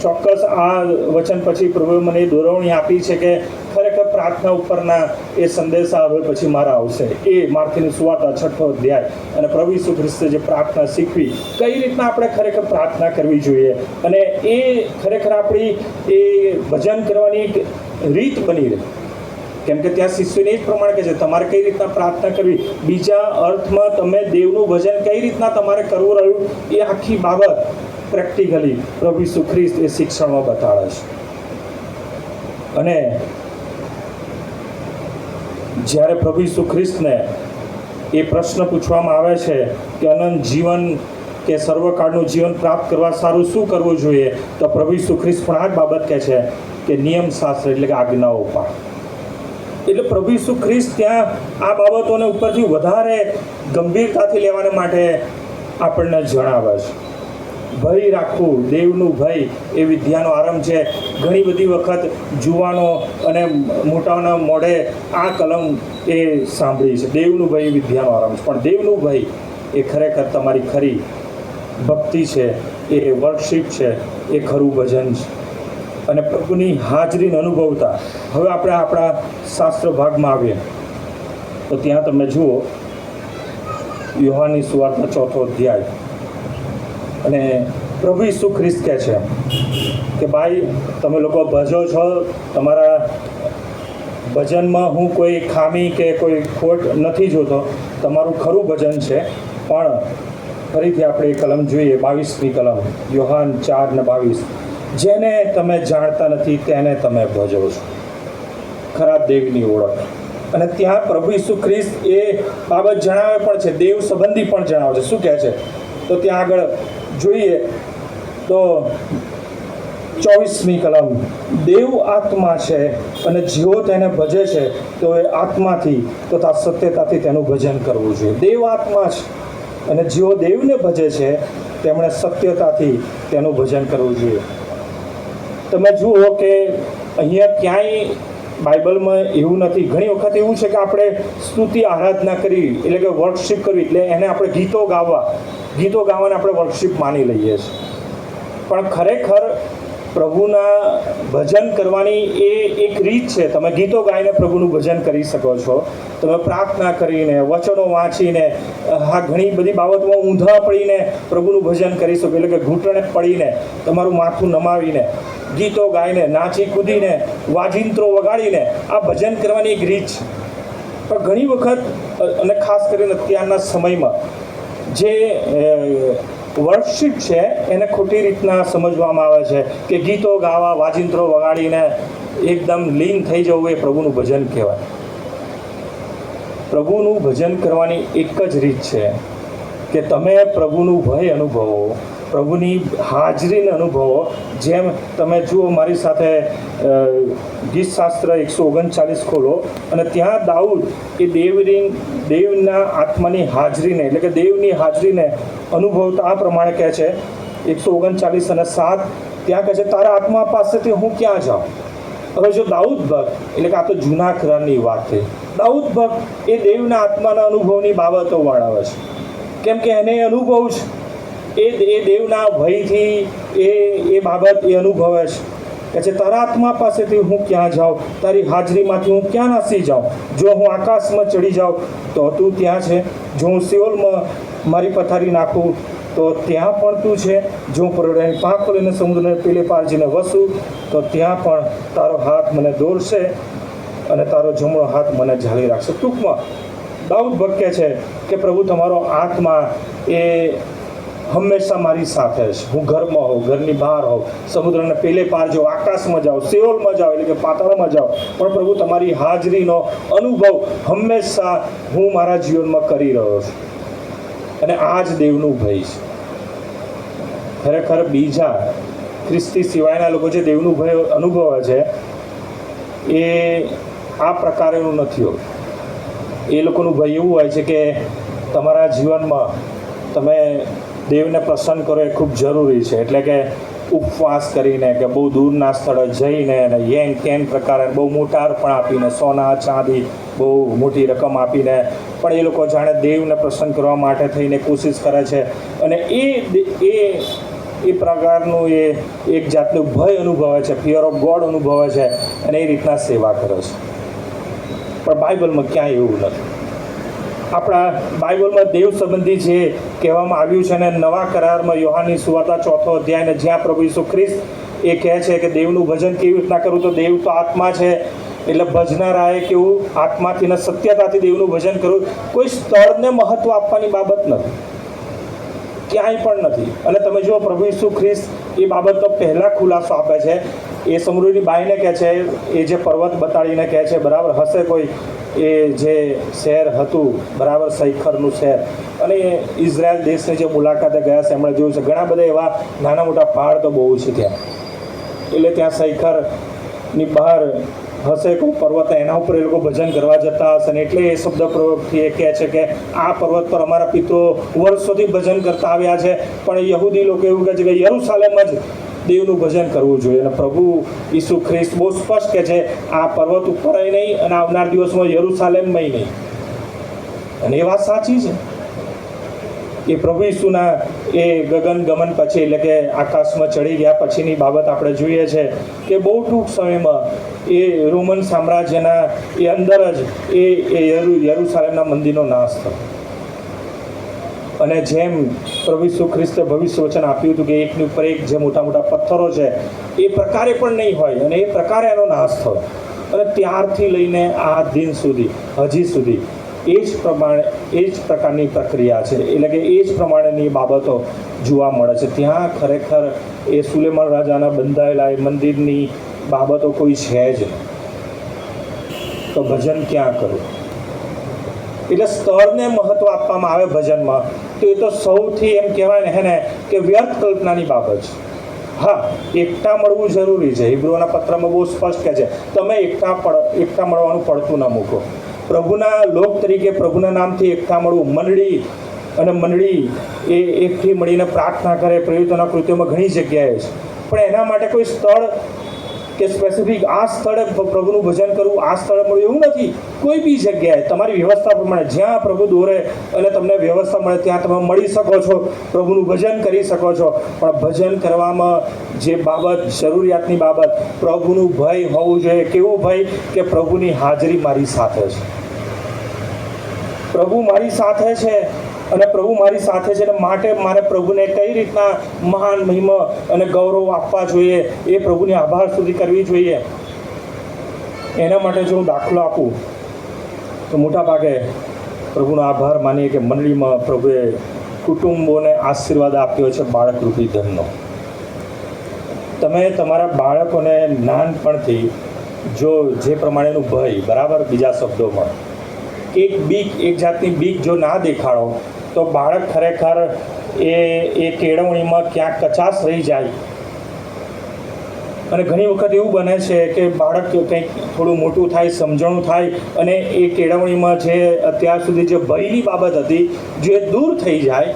ચોક્કસ આ વચન પછી પ્રભુએ મને એ દોરવણી આપી છે કે ખરેખર પ્રાર્થના ઉપરના એ સંદેશા હવે પછી મારા આવશે. એ માર્થીની સુવાર્તા 6 અધ્યાય અને પ્રભુ ઈસુ ખ્રિસ્તે જે પ્રાર્થના શીખવી, કઈ રીતના આપણે ખરેખર પ્રાર્થના કરવી જોઈએ, અને એ ખરેખર આપણી એ ભજન કરવાની એક રીત બની રહે. કેમ કે ત્યાં શિષ્યોને એ જ પ્રમાણે કહે છે, તમારે કઈ રીતના પ્રાર્થના કરવી, બીજા અર્થમાં તમે દેવનું ભજન કઈ રીતના તમારે કરવું રહ્યું, એ આખી બાબત પ્રેક્ટિકલી પ્રભુ ઈસુ ખ્રિસ્ત એ શિક્ષણમાં બતાવે છે. અને જ્યારે પ્રભુ ઈસુ ખ્રિસ્તને એ પ્રશ્ન પૂછવામાં આવે છે કે અનંત જીવન કે સર્વકાળનું જીવન પ્રાપ્ત કરવા સારું શું કરવું જોઈએ, તો પ્રભુ ઈસુ ખ્રિસ્ત પણ આ જ બાબત કહે છે કે નિયમશાસ્ત્ર એટલે કે આજ્ઞાઓ પાળ. એટલે પ્રભુ ઈસુ ખ્રિસ્ત ત્યાં આ બાબતોને ઉપરથી વધારે ગંભીરતાથી લેવાને માટે આપણને જણાવે છે. ભય રાખવું, દેવનું ભય એ વિદ્યાનો આરંભ છે. ઘણી બધી વખત જુવાનો અને મોટાઓના મોઢે આ કલમ એ સાંભળી છે, દેવનું ભય વિદ્યાનો આરંભ છે. પણ દેવનું ભય એ ખરેખર તમારી ખરી ભક્તિ છે, એ વર્કશીપ છે, એ ખરું ભજન છે. અને પ્રભુની હાજરીને અનુભવતા. હવે આપણે આપણા શાસ્ત્ર ભાગમાં આવીએ તો ત્યાં તમે જુઓ યોહાનની સુવાર્તા 4 અધ્યાય. અને પ્રભુ ઈસુ ખ્રિસ્ત કહે છે કે ભાઈ તમે લોકો ભજો છો, તમારા ભજનમાં હું કોઈ ખામી કે કોઈ ખોટ નથી જોતો, તમારું ખરું ભજન છે. પણ ફરીથી આપણે એ કલમ જોઈએ, 22મી કલમ, યોહાન 4:22, જેને તમે જાણતા નથી તેને તમે ભજો છો, ખરા દેવની ઓળખ. અને ત્યાં પ્રભુ ઈસુ ખ્રિસ્ત એ બાબત જણાવે પણ છે, દેવ સંબંધી પણ જણાવે છે. શું કહે છે તો ત્યાં આગળ જોઈએ તો 24મી કલમ, દેવ આત્મા છે અને જેઓ તેને ભજે છે તો એ આત્માથી તથા સત્યતાથી તેનું ભજન કરવું જોઈએ. દેવ આત્મા છે અને જેઓ દેવને ભજે છે તેમણે સત્યતાથી તેનું ભજન કરવું જોઈએ. તમે જુઓ કે અહીંયા ક્યાંય બાઇબલમાં એવું નથી. ઘણી વખત એવું છે કે આપણે સ્તુતિ આરાધના કરવી એટલે કે વર્કશીપ કરવી, એટલે એને આપણે ગીતો ગાવાને આપણે વર્કશીપ માની લઈએ છીએ. પણ ખરેખર પ્રભુના ભજન કરવાની એ એક રીત છે. તમે ગીતો ગાઈને પ્રભુનું ભજન કરી શકો છો, તમે પ્રાર્થના કરીને, વચનો વાંચીને, હા ઘણી બધી બાબતોમાં ઊંધા પડીને પ્રભુનું ભજન કરી શકો, એટલે કે ઘૂંટણે પડીને, તમારું માથું નમાવીને, ગીતો ગાઈને, નાચી કૂદીને, વાજિંત્રો વગાડીને આ ભજન કરવાની એક રીત છે. પણ ઘણી વખત, અને ખાસ કરીને અત્યારના સમયમાં જે વર્કશીપ છે એને ખોટી રીતના સમજવામાં આવે છે કે ગીતો ગાવા, વાજિંત્રો વગાડીને એકદમ લીન થઈ જવું એ પ્રભુનું ભજન કહેવાય. પ્રભુનું ભજન કરવાની એક જ રીત છે કે તમે પ્રભુનું ભય અનુભવો, પ્રભુની હાજરીને અનુભવો. જેમ તમે જુઓ મારી સાથે ગીતશાસ્ત્ર 139 ખોલો, અને ત્યાં દાઉદ એ દેવના આત્માની હાજરીને એટલે કે દેવની હાજરીને અનુભવતા આ પ્રમાણે કહે છે 139:7, ત્યાં કહે છે, તારા આત્મા પાસેથી હું ક્યાં જાઉં. હવે જો દાઉદ ભક્ત, એટલે કે આ તો જૂના કરારની વાત થઈ, દાઉદ ભક્ત એ દેવના આત્માના અનુભવની બાબતો વર્ણવે છે. કેમ કે એને અનુભવ છે, એ દેવના ભયથી એ બાબત એ અનુભવે છે. કે છે તારા આત્મા પાસેથી હું ક્યાં જાઉં, તારી હાજરીમાંથી હું ક્યાં નાસી જાઉં. જો હું આકાશમાં ચડી જાઉં તો તું ત્યાં છે, જો હું સિઓલમાં મારી પથારી નાખું તો ત્યાં પણ તું છે, જો હું પરોઢિયાની પાંખ ખોલીને સમુદ્રને પેલે પાર જઈને વસું તો ત્યાં પણ તારો હાથ મને દોરશે અને તારો જમણો હાથ મને ઝાલી રાખશે. ટૂંકમાં દાઉદ ભક્ત કહે છે કે પ્રભુ તમારો આત્મા એ હંમેશા મારી સાથે છે. હું ઘરમાં હોઉં, ઘરની બહાર હોઉં, સમુદ્રને પેલે પાર જાઉં, આકાશમાં જાઉં, સિઓલમાં જાઉં એટલે કે પાતાળમાં જાઉં, પણ પ્રભુ તમારી હાજરીનો અનુભવ હંમેશા હું મારા જીવનમાં કરી રહ્યો છું. અને આ જ દેવનું ભય છે. ખરેખર બીજા ખ્રિસ્તી સિવાયના લોકો જે દેવનું ભય અનુભવે છે એ આ પ્રકારેનું નથી હોતું. એ લોકોનું ભય એવું હોય છે કે તમારા જીવનમાં તમે દેવને પ્રસન્ન કરો એ ખૂબ જરૂરી છે. એટલે કે ઉપવાસ કરીને કે બહુ દૂરના સ્થળે જઈને અને યેન કેન પ્રકારે બહુ મોટા અર્પણ આપીને સોના ચાંદી બહુ મોટી રકમ આપીને પણ એ લોકો જાણે દેવને પ્રસન્ન કરવા માટે થઈને કોશિશ કરે છે અને એ પ્રકારનું એ એક જાતનું ભય અનુભવે છે, ફિયર ઓફ ગોડ અનુભવે છે અને એ રીતના સેવા કરે છે. પણ બાઇબલમાં ક્યાંય એવું નથી. આપણા બાઇબલમાં દેવ સંબંધી જે કહેવામાં આવ્યું છે અને નવા કરારમાં યોહાનની સુવાર્તા 4થો અધ્યાય જ્યાં પ્રભુ ઈસુ ખ્રિસ્ત એ કહે છે કે દેવનું ભજન કેવી રીતના કરવું, તો દેવ તો આત્મા છે એટલે ભજનારાએ કેવું આત્માથી ને સત્યતાથી દેવનું ભજન કરવું. કોઈ સ્થળને મહત્વ આપવાની બાબત નથી, ક્યાંય પણ નથી. અને તમે જુઓ પ્રભુ ઈસુ ખ્રિસ્ત એ બાબતનો પહેલાં ખુલાસો આપે છે. એ સમૃદ્ધિની બાઈને કહે છે, એ જે પર્વત બતાડીને કહે છે, બરાબર હશે કોઈ એ જે શહેર હતું, બરાબર સૈખરનું શહેર, અને ઇઝરાયલ દેશની જે મુલાકાતે ગયા છે એમણે જોયું છે ઘણા બધા એવા નાના મોટા પહાડ તો બહુ છે ત્યાં. એટલે ત્યાં સૈખરની બહાર હશે કોઈ પર્વત, એના ઉપર એ લોકો ભજન કરવા જતા હશે ને એટલે એ શબ્દ પ્રયોગથી એ કહે છે કે આ પર્વત પર અમારા પિતૃઓ વર્ષોથી ભજન કરતા આવ્યા છે. પણ યહૂદી લોકો એવું કહે છે કે યરૂશાલેમ જ દેવનું ભજન કરવું જોઈએ. અને પ્રભુ ઈસુ ખ્રિસ્ત બહુ સ્પષ્ટ કહે છે આ પર્વત ઉપર નહીં અને આવનાર દિવસમાં યરૂશાલેમમાં નહીં. અને એ વાત સાચી છે. એ પ્રભુ ઈસુના એ ગગન ગમન પછી એટલે કે આકાશમાં ચડી ગયા પછીની બાબત આપણે જોઈએ છે કે બહુ ટૂંક સમયમાં એ રોમન સામ્રાજ્યના એ અંદર જ એ યરૂશાલેમના મંદિરનો નાશ થયો. અને જેમ પ્રભુ ઈસુ ખ્રિસ્તે ભવિષ્ય વચન આપ્યું હતું કે એકની ઉપર એક જે મોટા મોટા પથ્થરો છે એ પ્રકારે પણ નહીં હોય અને એ પ્રકારે એનો નાશ થયો. અને ત્યારથી લઈને આ દિન સુધી હજી સુધી એ જ પ્રકારની પ્રક્રિયા છે. એટલે કે એ જ પ્રમાણેની બાબતો જોવા મળે છે. ત્યાં ખરેખર એ સુલેમાન રાજાના બંધાયેલા એ મંદિરની બાબતો કોઈ છે જ નહીં. તો ભજન ક્યાં કરવું? એટલે સ્થળને મહત્વ આપવામાં આવે ભજનમાં તો એ તો સૌથી એમ કહેવાય ને હેને કે વ્યર્થ કલ્પનાની બાબત છે. હા, એકઠા મળવું જરૂરી છે. હિબ્રુઓના પત્રમાં બહુ સ્પષ્ટ કહે છે તમે એકઠા મળવાનું પડતું ના મૂકો. પ્રભુના લોક તરીકે પ્રભુના નામથી એકઠા મળવું, મંડળી એ એકઠી મળીને પ્રાર્થના કરે પ્રેરિતોના કૃત્યોમાં ઘણી જગ્યાએ છે. પણ એના માટે કોઈ સ્થળ કે સ્પેસિફિક આ સ્થળે પ્રભુનું ભજન કરવું, આ સ્થળે મળવું એવું નથી. કોઈ બી જગ્યાએ તમારી વ્યવસ્થા પ્રમાણે જ્યાં પ્રભુ દોરે અને તમને વ્યવસ્થા મળે ત્યાં તમે મળી શકો છો, પ્રભુનું ભજન કરી શકો છો. પણ ભજન કરવામાં જે બાબત જરૂરિયાતની બાબત પ્રભુનું ભય હોવું જોઈએ. કેવું ભય? કે પ્રભુની હાજરી મારી સાથે છે, પ્રભુ મારી સાથે છે અને પ્રભુ મારી સાથે છે માટે મારે પ્રભુને કઈ રીતના મહાન મહિમા અને ગૌરવ આપવા જોઈએ, એ પ્રભુની આભાર સુધી કરવી જોઈએ. એના માટે જો હું દાખલો આપું તો મોટા ભાગે પ્રભુનો આભાર માનીએ કે મંડળીમાં પ્રભુએ કુટુંબોને આશીર્વાદ આપ્યો છે બાળકરૂપી ધનનો. તમે તમારા બાળકોને નાનપણથી જો જે પ્રમાણેનું ભય, બરાબર, બીજા શબ્દોમાં એક જાતની બીક જો ના દેખાડો તો બાળક ખરેખર એ કેળવણીમાં ક્યાંક કચાશ રહી જાય. અને ઘણી વખત એવું બને છે કે બાળક કંઈક થોડું મોટું થાય, સમજણું થાય અને એ કેળવણીમાં જે અત્યાર સુધી જે ભયની બાબત હતી જો એ દૂર થઈ જાય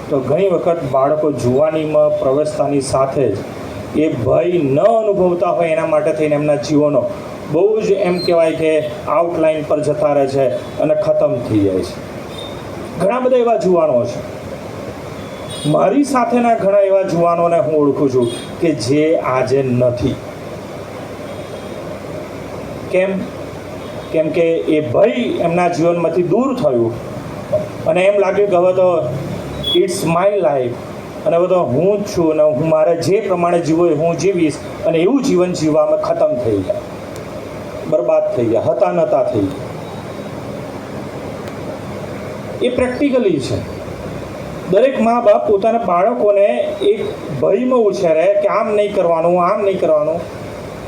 તો ઘણી વખત બાળકો જુવાનીમાં પ્રવેશતાની સાથે જ એ ભય ન અનુભવતા હોય એના માટે થઈને એમના જીવનો બહુ જ એમ કહેવાય કે આઉટલાઇન પર જતા રહે છે અને ખતમ થઈ જાય છે. ઘણા બધા એવા જુવાનો છે, મારી સાથેના ઘણા એવા જુવાનોને હું ઓળખું છું કે જે આજે નથી. કેમ કે એ ભય એમના જીવનમાંથી દૂર થયું અને એમ લાગ્યું કે હવે તો ઇટ્સ માય લાઈફ અને બધો હું જ છું અને હું મારે જે પ્રમાણે જીવો હું જીવીશ અને એવું જીવન જીવવામાં ખતમ થઈ ગયા, બરબાદ થઈ ગયા, હતા નતા થઈ ગયા. એ પ્રેક્ટિકલી છે. દરેક મા બાપ પોતાના બાળકોને એક ભયમાં ઉછેરે કે આમ નહીં કરવાનું, આમ નહીં કરવાનું,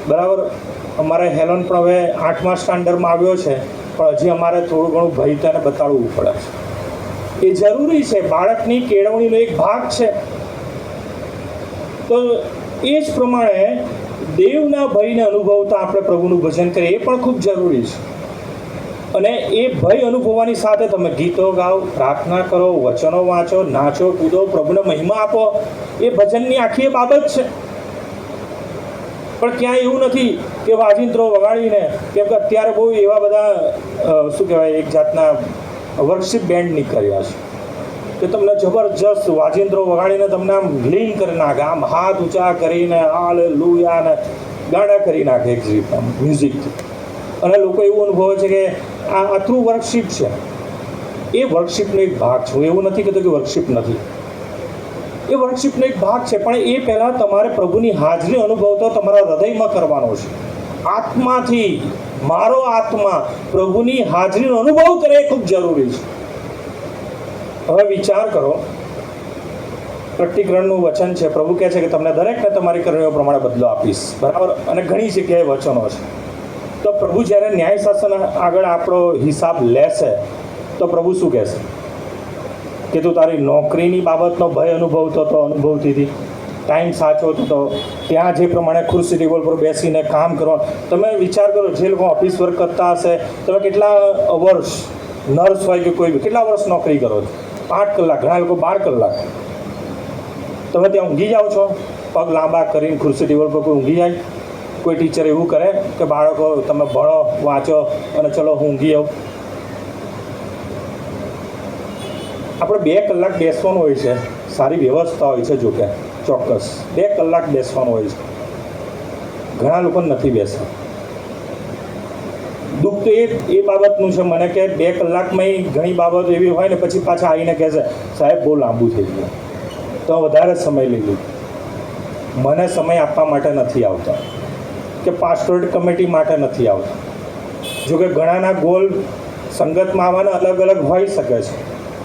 બરાબર. અમારે હેલોન પણ હવે 8મા સ્ટાન્ડર્ડમાં આવ્યો છે પણ હજી અમારે થોડું ઘણું ભય તેને બતાડવું પડે છે. એ જરૂરી છે, બાળકની કેળવણીનો એક ભાગ છે. તો એ જ પ્રમાણે દેવના ભયને અનુભવતા આપણે પ્રભુનું ભજન કરીએ એ પણ ખૂબ જરૂરી છે. અને એ ભય અનુભવવાની સાથે તમે ગીતો ગાઓ, પ્રાર્થના કરો, વચનો વાંચો, નાચો, કૂદો, પ્રભુને મહિમા આપો, એ ભજનની આખી બાબત છે. પણ ક્યાંય એવું નથી કે વાજિંત્રો વગાડીને, કેમ કે અત્યારે બહુ એવા બધા શું કહેવાય, એક જાતના વર્કશીપ બેન્ડ નીકળ્યા છે કે તમને જબરજસ્ત વાજિંત્રો વગાડીને તમને આમ લીન કરી નાખે, આમ હાથ ઊંચા કરીને હાલેલુયા ને ગાડા કરી નાખે એક રીતના મ્યુઝિકથી. અને લોકો એવું અનુભવે છે કે આ થ્રુ વર્કશીપ છે. એ વર્કશીપનો એક ભાગ છે. હું એવું નથી કહેતો કે વર્કશીપ નથી, એ વર્કશીપનો એક ભાગ છે. પણ એ પહેલાં તમારે પ્રભુની હાજરી અનુભવ તમારા હૃદયમાં કરવાનો છે. આત્માથી મારો આત્મા પ્રભુની હાજરીનો અનુભવ કરે એ ખૂબ જરૂરી છે. હવે વિચાર કરો, પ્રકટીકરણનું વચન છે, પ્રભુ કહે છે કે તમને દરેકને તમારી કરણીઓ પ્રમાણે બદલો આપીશ, બરાબર. અને ઘણી જગ્યાએ વચનો છે. તો પ્રભુ જ્યારે ન્યાય શાસન આગળ આપણો હિસાબ લેશે તો પ્રભુ શું કહેશે કે તું તારી નોકરીની બાબતનો ભય અનુભવતો હતો, અનુભવતી હતી, ટાઈમ સાચવતો હતો, ત્યાં જે પ્રમાણે ખુરશી ટેબલ પર બેસીને કામ કરવા. તમે વિચાર કરો, જે લોકો ઓફિસ વર્ક કરતા હશે, તમે કેટલા વર્ષ, નર્સ હોય કે કોઈ બી, કેટલા વર્ષ નોકરી કરો છો? 8 કલાક, ઘણા લોકો 12 કલાક. તમે ત્યાં ઊંઘી જાઓ છો પગ લાંબા કરીને ખુરશી ટેબલ પર? કોઈ ઊંઘી જાય? કોઈ ટીચર એવું કરે કે બાળકો તમે ભણો વાંચો અને ચલો હું ઊંઘી આવું? આપણે 2 કલાક બેસવાનું હોય છે, સારી વ્યવસ્થા હોય છે, જોકે ચોક્કસ 2 કલાક બેસવાનું હોય છે. ઘણા લોકો નથી બેસતા. દુઃખ તો એ બાબતનું છે મને કે 2 કલાકમાં ઘણી બાબતો એવી હોય ને પછી પાછા આવીને કહે છે સાહેબ બહુ લાંબુ થઈ ગયું, તો વધારે સમય લઈ લીધું. મને સમય આપવા માટે નથી આવતા કે પાસ્ટોરેટ કમિટી માટે નથી આવતા. જોકે ઘણાના ગોલ સંગતમાં આવવાના અલગ અલગ હોઈ શકે છે.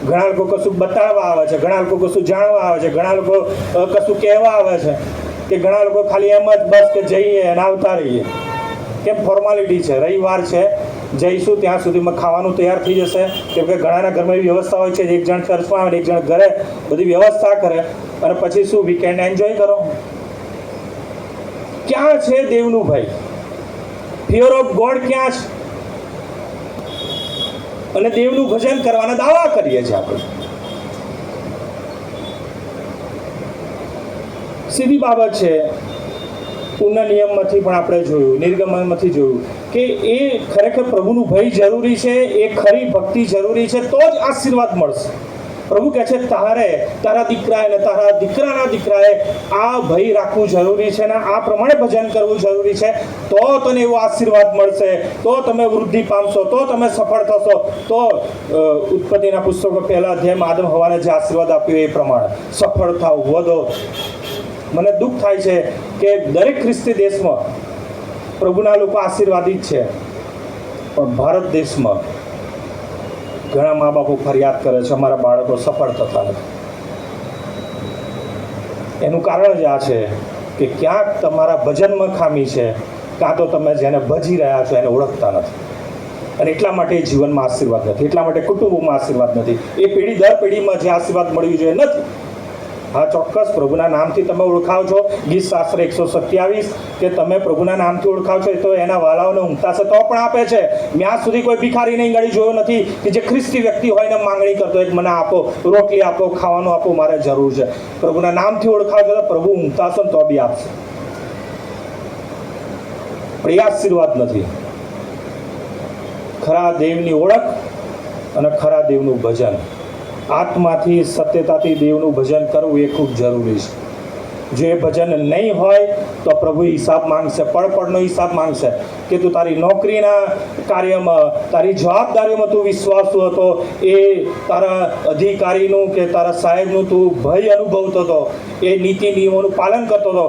ઘણા લોકો કશું બતાવવા આવે છે, ઘણા લોકો કશું જાણવા આવે છે, ઘણા લોકો કશું કહેવા આવે છે, કે ઘણા લોકો ખાલી એમ જ બસ કે જઈએ અને આવતા રહીએ. કેમ? ફોર્માલિટી છે, રવિવાર છે, જઈશું ત્યાં સુધીમાં ખાવાનું તૈયાર થઈ જશે. કેમ કે ઘણાના ઘરમાં એવી વ્યવસ્થા હોય છે, એક જણ ચર્ચમાં આવે, એક જણ ઘરે બધી વ્યવસ્થા કરે, અને પછી શું વીકેન્ડ એન્જોય કરો. ક્યાં છે દેવનું ભાઈ? ફિયર ઓફ ગોડ ક્યાં છે? અને દેવનું ભજન કરવાના દાવા કરીએ છીએ આપણે. સીધી બાબત છે. પૂર્ણ નિયમમાંથી પણ આપણે જોયું, નિર્ગમનમાંથી જોયું કે એ ખરેખર પ્રભુનું ભય જરૂરી છે, એ ખરી ભક્તિ જરૂરી છે, તો જ આશીર્વાદ મળશે. પ્રભુ કહે છે તારે, તારા દીકરાએ અને તારા દીકરાના દીકરાએ આ ભય રાખવું જરૂરી છે ને આ પ્રમાણે ભજન કરવું જરૂરી છે, તો તને એવો આશીર્વાદ મળશે, તો તમે વૃદ્ધિ પામશો, તો તમે સફળ થશો. તો ઉત્પત્તિના પુસ્તકો પહેલા અધ્યાયમાં આદમ હવાને જે આશીર્વાદ આપ્યો એ પ્રમાણે સફળ થાવ, વધો. મને દુઃખ થાય છે કે દરેક ખ્રિસ્તી દેશમાં પ્રભુના લોકો આશીર્વાદિત છે, પણ ભારત દેશમાં ઘણા મા બાપો ફરિયાદ કરે છે અમારા બાળકો સફળ થતા નથી. એનું કારણ જ આ છે કે ક્યાંક તમારા ભજનમાં ખામી છે, કાં તો તમે જેને ભજી રહ્યા છો એને ઓળખતા નથી. અને એટલા માટે જીવનમાં આશીર્વાદ નથી, એટલા માટે કુટુંબોમાં આશીર્વાદ નથી, એ પેઢી દર પેઢીમાં જે આશીર્વાદ મળવી જોઈએ નથી. હા, ચોક્કસ પ્રભુના નામથી તમે ઓળખાવ છો. ગીત શાસ્ત્ર 127 કે તમે પ્રભુના નામથી ઓળખાવ છો, તો એના વાલાઓને ઊંઘતા છે તો પણ આપે છે. મેં આજ સુધી કોઈ ભિખારી નહીં ગળી જોયો નથી કે જે ખ્રિસ્તી વ્યક્તિ હોય ને માંગણી કરતો હોય કે મને આપો, રોટલી આપો, ખાવાનું આપો, મારે જરૂર છે. પ્રભુના નામથી ઓળખાવ છો તો પ્રભુ ઊંઘતા છે તો બી આપશે. પણ એ આશીર્વાદ નથી. ખરા દેવની ઓળખ અને ખરા દેવનું ભજન, આત્માથી સત્યતાથી દેવનું ભજન કરવું એ ખૂબ જરૂરી છે. જો એ ભજન નહીં હોય તો પ્રભુ હિસાબ માંગશે, પળપળનો હિસાબ માંગશે કે તું તારી નોકરીના કાર્યમાં, તારી જવાબદારીઓમાં તું વિશ્વાસુ હતો, એ તારા અધિકારીનું કે તારા સાહેબનું તું ભય અનુભવતો હતો, એ નીતિ નિયમોનું પાલન કરતો હતો.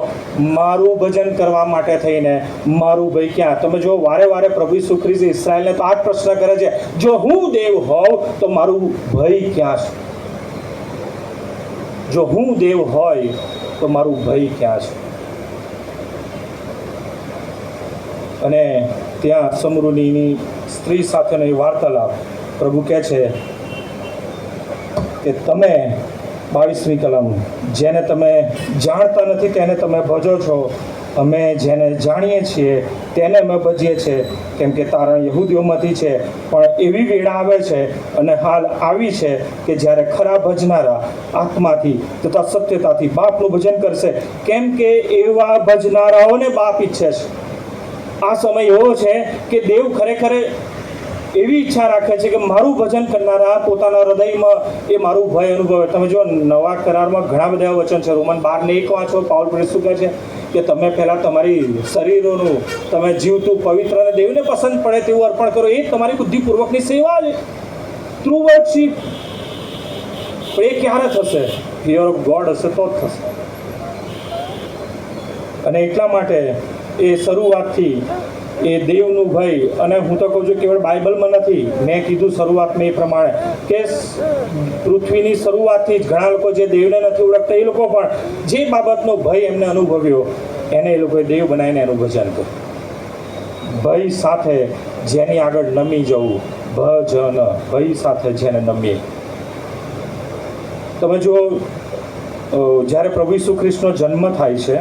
મારું ભજન કરવા માટે થઈને મારું ભય ક્યાં? તમે જો વારે વારે પ્રભુ ઈસુ ખ્રિસ્ત ઇસ્રાયેલને તો આ જ પ્રશ્ન કરે છે, જો હું દેવ હોઉં તો મારું ભય ક્યાં છે? જો હું દેવ હોય તો મારું ભય ક્યાં છે? અને ત્યાં સમરૂનીની સ્ત્રી સાથેનો એ વાર્તાલાપ પ્રભુ કહે છે કે તમે 22મી કલમ, જેને તમે જાણતા નથી તેને તમે ભજો છો, અમે જેને જાણીએ છીએ તેને અમે ભજીએ છીએ, કેમ કે તારણ યહૂદીઓમાંથી છે. પણ એવી વેળા આવે છે અને હાલ આવી છે કે જ્યારે ખરા ભજનારા આત્માથી તથા સત્યતાથી બાપનું ભજન કરશે, કેમ કે એવા ભજનારાઓને બાપ ઈચ્છે છે. આ સમય એવો છે કે દેવ ખરેખર એવી ઈચ્છા રાખે છે કે મારું ભજન કરનારા પોતાના હૃદયમાં એ મારું ભય અનુભવે. તમે જો નવા કરારમાં ઘણા બધા એવા વચન છે. રોમન 12:1 વાંચો, પાઉલ પ્રેરિત શું કહે છે કે તમે પહેલાં તમારી શરીરોનું તમે જીવતું પવિત્ર અને દેવને પસંદ પડે તેવું અર્પણ કરો. એ તમારી બુદ્ધિપૂર્વકની સેવા છે, ટ્રુ વર્શિપ. પણ એ ક્યારે થશે? ફિયર ઓફ ગોડ હશે તો જ થશે. અને એટલા માટે એ શરૂઆતથી એ દેવનું ભય, અને હું તો કહું છું કેવળ બાઇબલમાં નથી, મેં કીધું શરૂઆતમાં એ પ્રમાણે કે પૃથ્વીની શરૂઆતથી જ ઘણા લોકો જે દેવને નથી ઓળખતા એ લોકો પણ જે બાબતનો ભય એમને અનુભવ્યો એને એ લોકોએ દેવ બનાવીને એનું ભજન કર્યું. ભય સાથે જેની આગળ નમી જવું, ભજન, ભય સાથે જેને નમીએ. તમે જો જ્યારે પ્રભુ ઈસુ ખ્રિસ્તનો જન્મ થાય છે,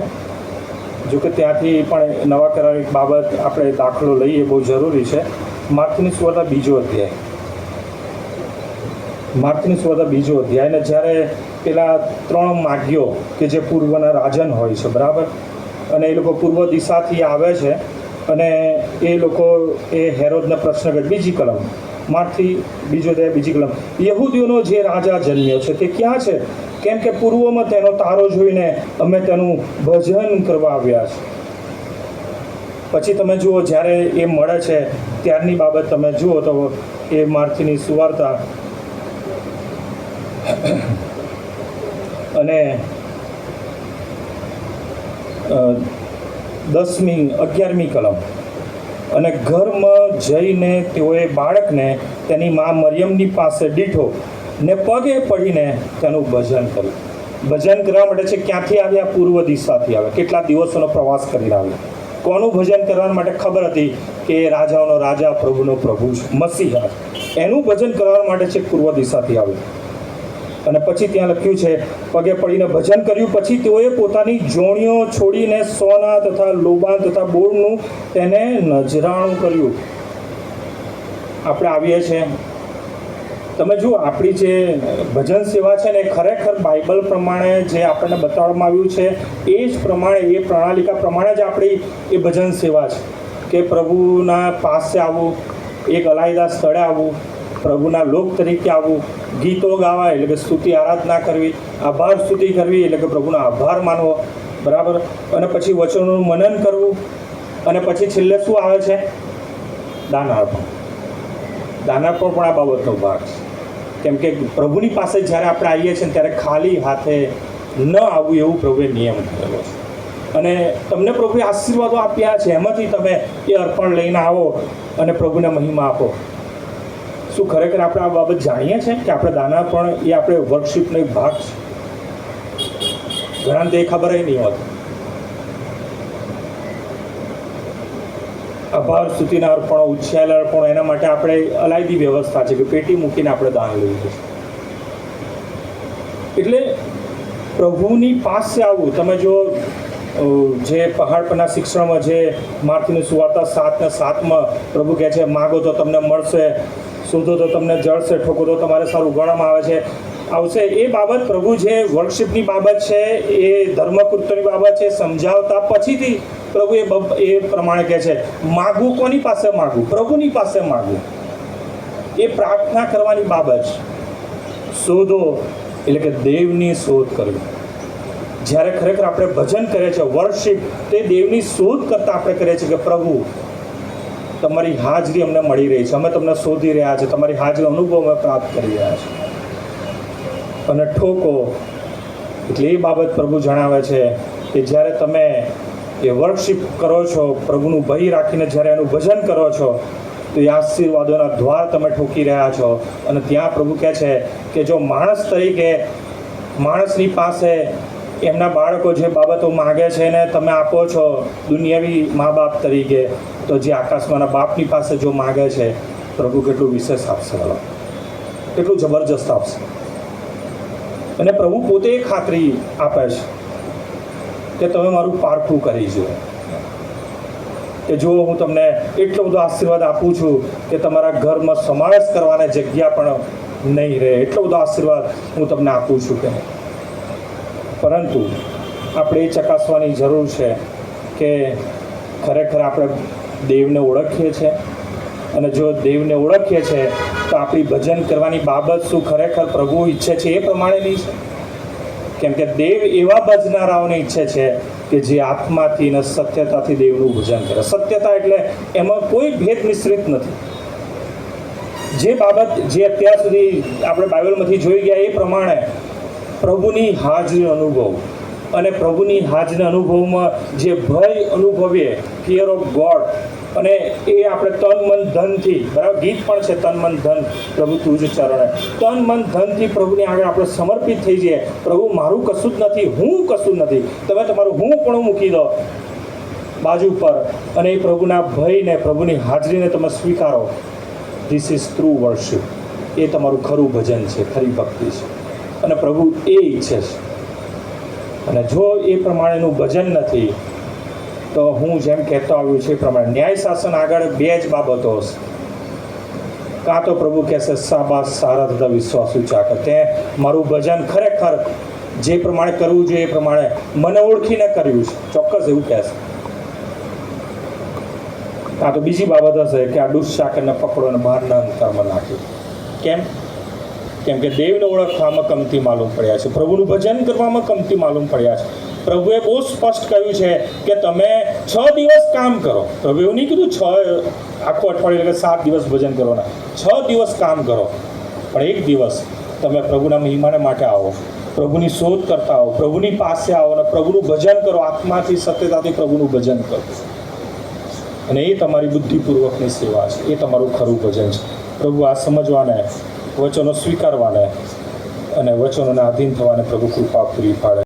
જો કે ત્યાંથી પણ નવા કરાર એક બાબત આપણે દાખલો લઈએ, બહુ જરૂરી છે. માર્કની સુવાર્તા 2 અધ્યાય, માર્કની સુવાર્તા 2 અધ્યાય. અને જ્યારે પેલા 3 માગ્યો કે જે પૂર્વના રાજન હોય છે, બરાબર, અને એ લોકો પૂર્વ દિશાથી આવે છે અને એ લોકો એ હેરોદને પ્રશ્ન કરે. 2 કલમ, માર્કથી 2 અધ્યાય 2 કલમ. યહૂદીઓનો જે રાજા જન્મ્યો છે તે ક્યાં છે? કેમ કે પૂર્વમાં તેનો તારો જોઈને અમે તેનું ભજન કરવા આવ્યા છે. પછી તમે જુઓ જ્યારે એ મળે છે ત્યારની બાબત તમે જુઓ તો એ માર્કની સુવાર્તા અને 11મી કલમ. અને ઘરમાં જઈને તેઓએ બાળકને તેની મા મરિયમની પાસે દીઠો ને પગે પડીને તેનું ભજન કર્યું. ભજન કરવા માટે છે ક્યાંથી આવ્યા? પૂર્વ દિશાથી આવ્યા. કેટલા દિવસોનો પ્રવાસ કરીને આવ્યા. કોનું ભજન કરવા માટે? ખબર હતી કે રાજાઓનો રાજા, પ્રભુનો પ્રભુ છે, મસીહા. એનું ભજન કરવા માટે છે પૂર્વ દિશાથી આવ્યું. અને પછી ત્યાં લખ્યું છે પગે પડીને ભજન કર્યું. પછી તેઓએ પોતાની જોણીઓ છોડીને સોના તથા લોબાન તથા બોળનું તેને નજરાણું કર્યું. આપણે આવીએ છીએ, તમે જુઓ આપણી જે ભજન સેવા છે ને એ ખરેખર બાઇબલ પ્રમાણે જે આપણને બતાવવામાં આવ્યું છે એ જ પ્રમાણે, એ પ્રણાલિકા પ્રમાણે જ આપણી એ ભજન સેવા છે કે પ્રભુના પાસે આવવું, એક અલાયદા સ્થળે આવવું, પ્રભુના લોક તરીકે આવવું, ગીતો ગાવા એટલે કે સ્તુતિ આરાધના કરવી, આભાર સ્તુતિ કરવી એટલે કે પ્રભુનો આભાર માનવો, બરાબર, અને પછી વચનોનું મનન કરવું, અને પછી છેલ્લે શું આવે છે? દાનાર્પણ. દાનાર્પણ પણ આ બાબતનો ભાગ છે. કેમ કે પ્રભુની પાસે જ્યારે આપણે આવીએ છીએ ત્યારે ખાલી હાથે ન આવવું એવું પ્રભુએ નિયમ કરેલો છે. અને તમને પ્રભુએ આશીર્વાદો આપ્યા છે, એમાંથી તમે એ અર્પણ લઈને આવો અને પ્રભુને મહિમા આપો. શું ખરેખર આપણે આ બાબત જાણીએ છીએ કે આપણે દાનાર્પણ એ આપણે વર્કશીપનો એક ભાગ છે? ઘણાને તો એ ખબર નહીં હોતી. આભાર સ્તુતિના અર્પણો, ઉછેરલા અર્પણો, એના માટે આપણે અલાયદી વ્યવસ્થા છે કે પેટી મૂકીને આપણે દાન લેવું છે. એટલે પ્રભુની પાસે આવવું. તમે જો જે પહાડ પરના શિક્ષણમાં જે માર્કની સુવાર્તા 7:7 પ્રભુ કહે છે માગો તો તમને મળશે, શોધો તો તમને જળશે, ઠોકો તો તમારે સારું ગણવામાં આવે છે આવશે. એ બાબત પ્રભુ જે વર્કશીપની બાબત છે, એ ધર્મકૃત્યની બાબત છે, સમજાવતા પછીથી પ્રભુ એ પ્રમાણે કહે છે માગવું. કોની પાસે માગવું? પ્રભુની પાસે માગવું. એ પ્રાર્થના કરવાની બાબત છે. શોધો એટલે કે દેવની શોધ કરવી. જ્યારે ખરેખર આપણે ભજન કરીએ છીએ, વર્શિપ, તે દેવની શોધ કરતાં આપણે કરીએ છીએ કે પ્રભુ તમારી હાજરી અમને મળી રહી છે, અમે તમને શોધી રહ્યા છે, તમારી હાજરી અનુભવ અમે પ્રાપ્ત કરી રહ્યા છે. અને ઠોકો એટલે એ બાબત પ્રભુ જણાવે છે કે જ્યારે તમે એ વર્કશીપ કરો છો, પ્રભુનું ભય રાખીને જ્યારે એનું ભજન કરો છો, તો એ આશીર્વાદોના દ્વાર તમે ઠોકી રહ્યા છો. અને ત્યાં પ્રભુ કહે છે કે જો માણસ તરીકે માણસની પાસે એમના બાળકો જે બાબતો માગે છે ને તમે આપો છો દુનિયાવી મા બાપ તરીકે, તો જે આકાશમાંના બાપની પાસે જો માગે છે, પ્રભુ કેટલું વિશેષ આપશે, કેટલું જબરજસ્ત આપશે. અને પ્રભુ પોતે ખાતરી આપે છે કે તમે મારું પારખું કરી જુઓ, કે જો હું તમને એટલો બધો આશીર્વાદ આપું છું કે તમારા ઘરમાં સમાવેશ કરવાની જગ્યા પણ નહીં રહે, એટલો બધો આશીર્વાદ હું તમને આપું છું કે નહીં. પરંતુ આપણે એ ચકાસવાની જરૂર છે કે ખરેખર આપણે દેવને ઓળખીએ છીએ, અને જો દેવને ઓળખીએ છીએ તો આપણી ભજન કરવાની બાબત શું ખરેખર પ્રભુ ઈચ્છે છે એ પ્રમાણેની છે. કેમ કે દેવ એવા ભજનારાઓને ઈચ્છે છે કે જે આત્માથી અને સત્યતાથી દેવનું ભજન કરે. સત્યતા એટલે એમાં કોઈ ભેદ મિશ્રિત નથી. જે બાબત જે અત્યાર સુધી આપણે બાઇબલમાંથી જોઈ ગયા એ પ્રમાણે પ્રભુની હાજરી અનુભવ, અને પ્રભુની હાજરી અનુભવમાં જે ભય અનુભવીએ, ફિયર ઓફ ગોડ, અને એ આપણે તન મન ધનથી, બરાબર ગીત પણ છે, તન મન ધન પ્રભુ તું જ ચરણે, તન મન ધનથી પ્રભુની આગળ આપણે સમર્પિત થઈ જઈએ. પ્રભુ મારું કશું જ નથી, હું કશું જ નથી, તમે તમારું હું પણ મૂકી દો બાજુ પર, અને એ પ્રભુના ભયને, પ્રભુની હાજરીને તમે સ્વીકારો. This is true worship. એ તમારું ખરું ભજન છે, ખરી ભક્તિ છે, અને પ્રભુ એ ઈચ્છે છે. અને જો એ પ્રમાણેનું ભજન નથી તો હું જેમ કહેતો આવ્યું છે એ પ્રમાણે ન્યાય શાસન આગળ બે જ બાબતો હશે. કાં તો પ્રભુ કહેશે શાબાશ સારા તથા વિશ્વાસુ ચાકર, તે મારું ભજન ખરેખર જે પ્રમાણે કરવું જોઈએ એ પ્રમાણે મને ઓળખીને કર્યું છે, ચોક્કસ એવું કહેશે. કાં તો બીજી બાબત હશે કે આ દુષ્ચાકરને પકડો અને બહારના અંતરમાં નાખ્યું. કેમ કે દેવને ઓળખવામાં કમતી માલુમ પડ્યા છે, પ્રભુનું ભજન કરવામાં કમતી માલુમ પડ્યા છે. પ્રભુએ બહુ સ્પષ્ટ કહ્યું છે કે તમે 6 દિવસ કામ કરો. પ્રભુ એવું નહીં કીધું 6 આખું અઠવાડિયું એટલે 7 દિવસ ભજન કરો ના, 6 દિવસ કામ કરો, પણ એક દિવસ તમે પ્રભુના મહિમાને માટે આવો, પ્રભુની શોધ કરતા આવો, પ્રભુની પાસે આવો અને પ્રભુનું ભજન કરો, આત્માથી સત્યતાથી પ્રભુનું ભજન કરો. અને એ તમારી બુદ્ધિપૂર્વકની સેવા છે, એ તમારું ખરું ભજન છે. પ્રભુ આ સમજવાને, વચનો સ્વીકારવાને અને વચનોને આધીન થવાને પ્રભુ કૃપા પૂરી પાડે.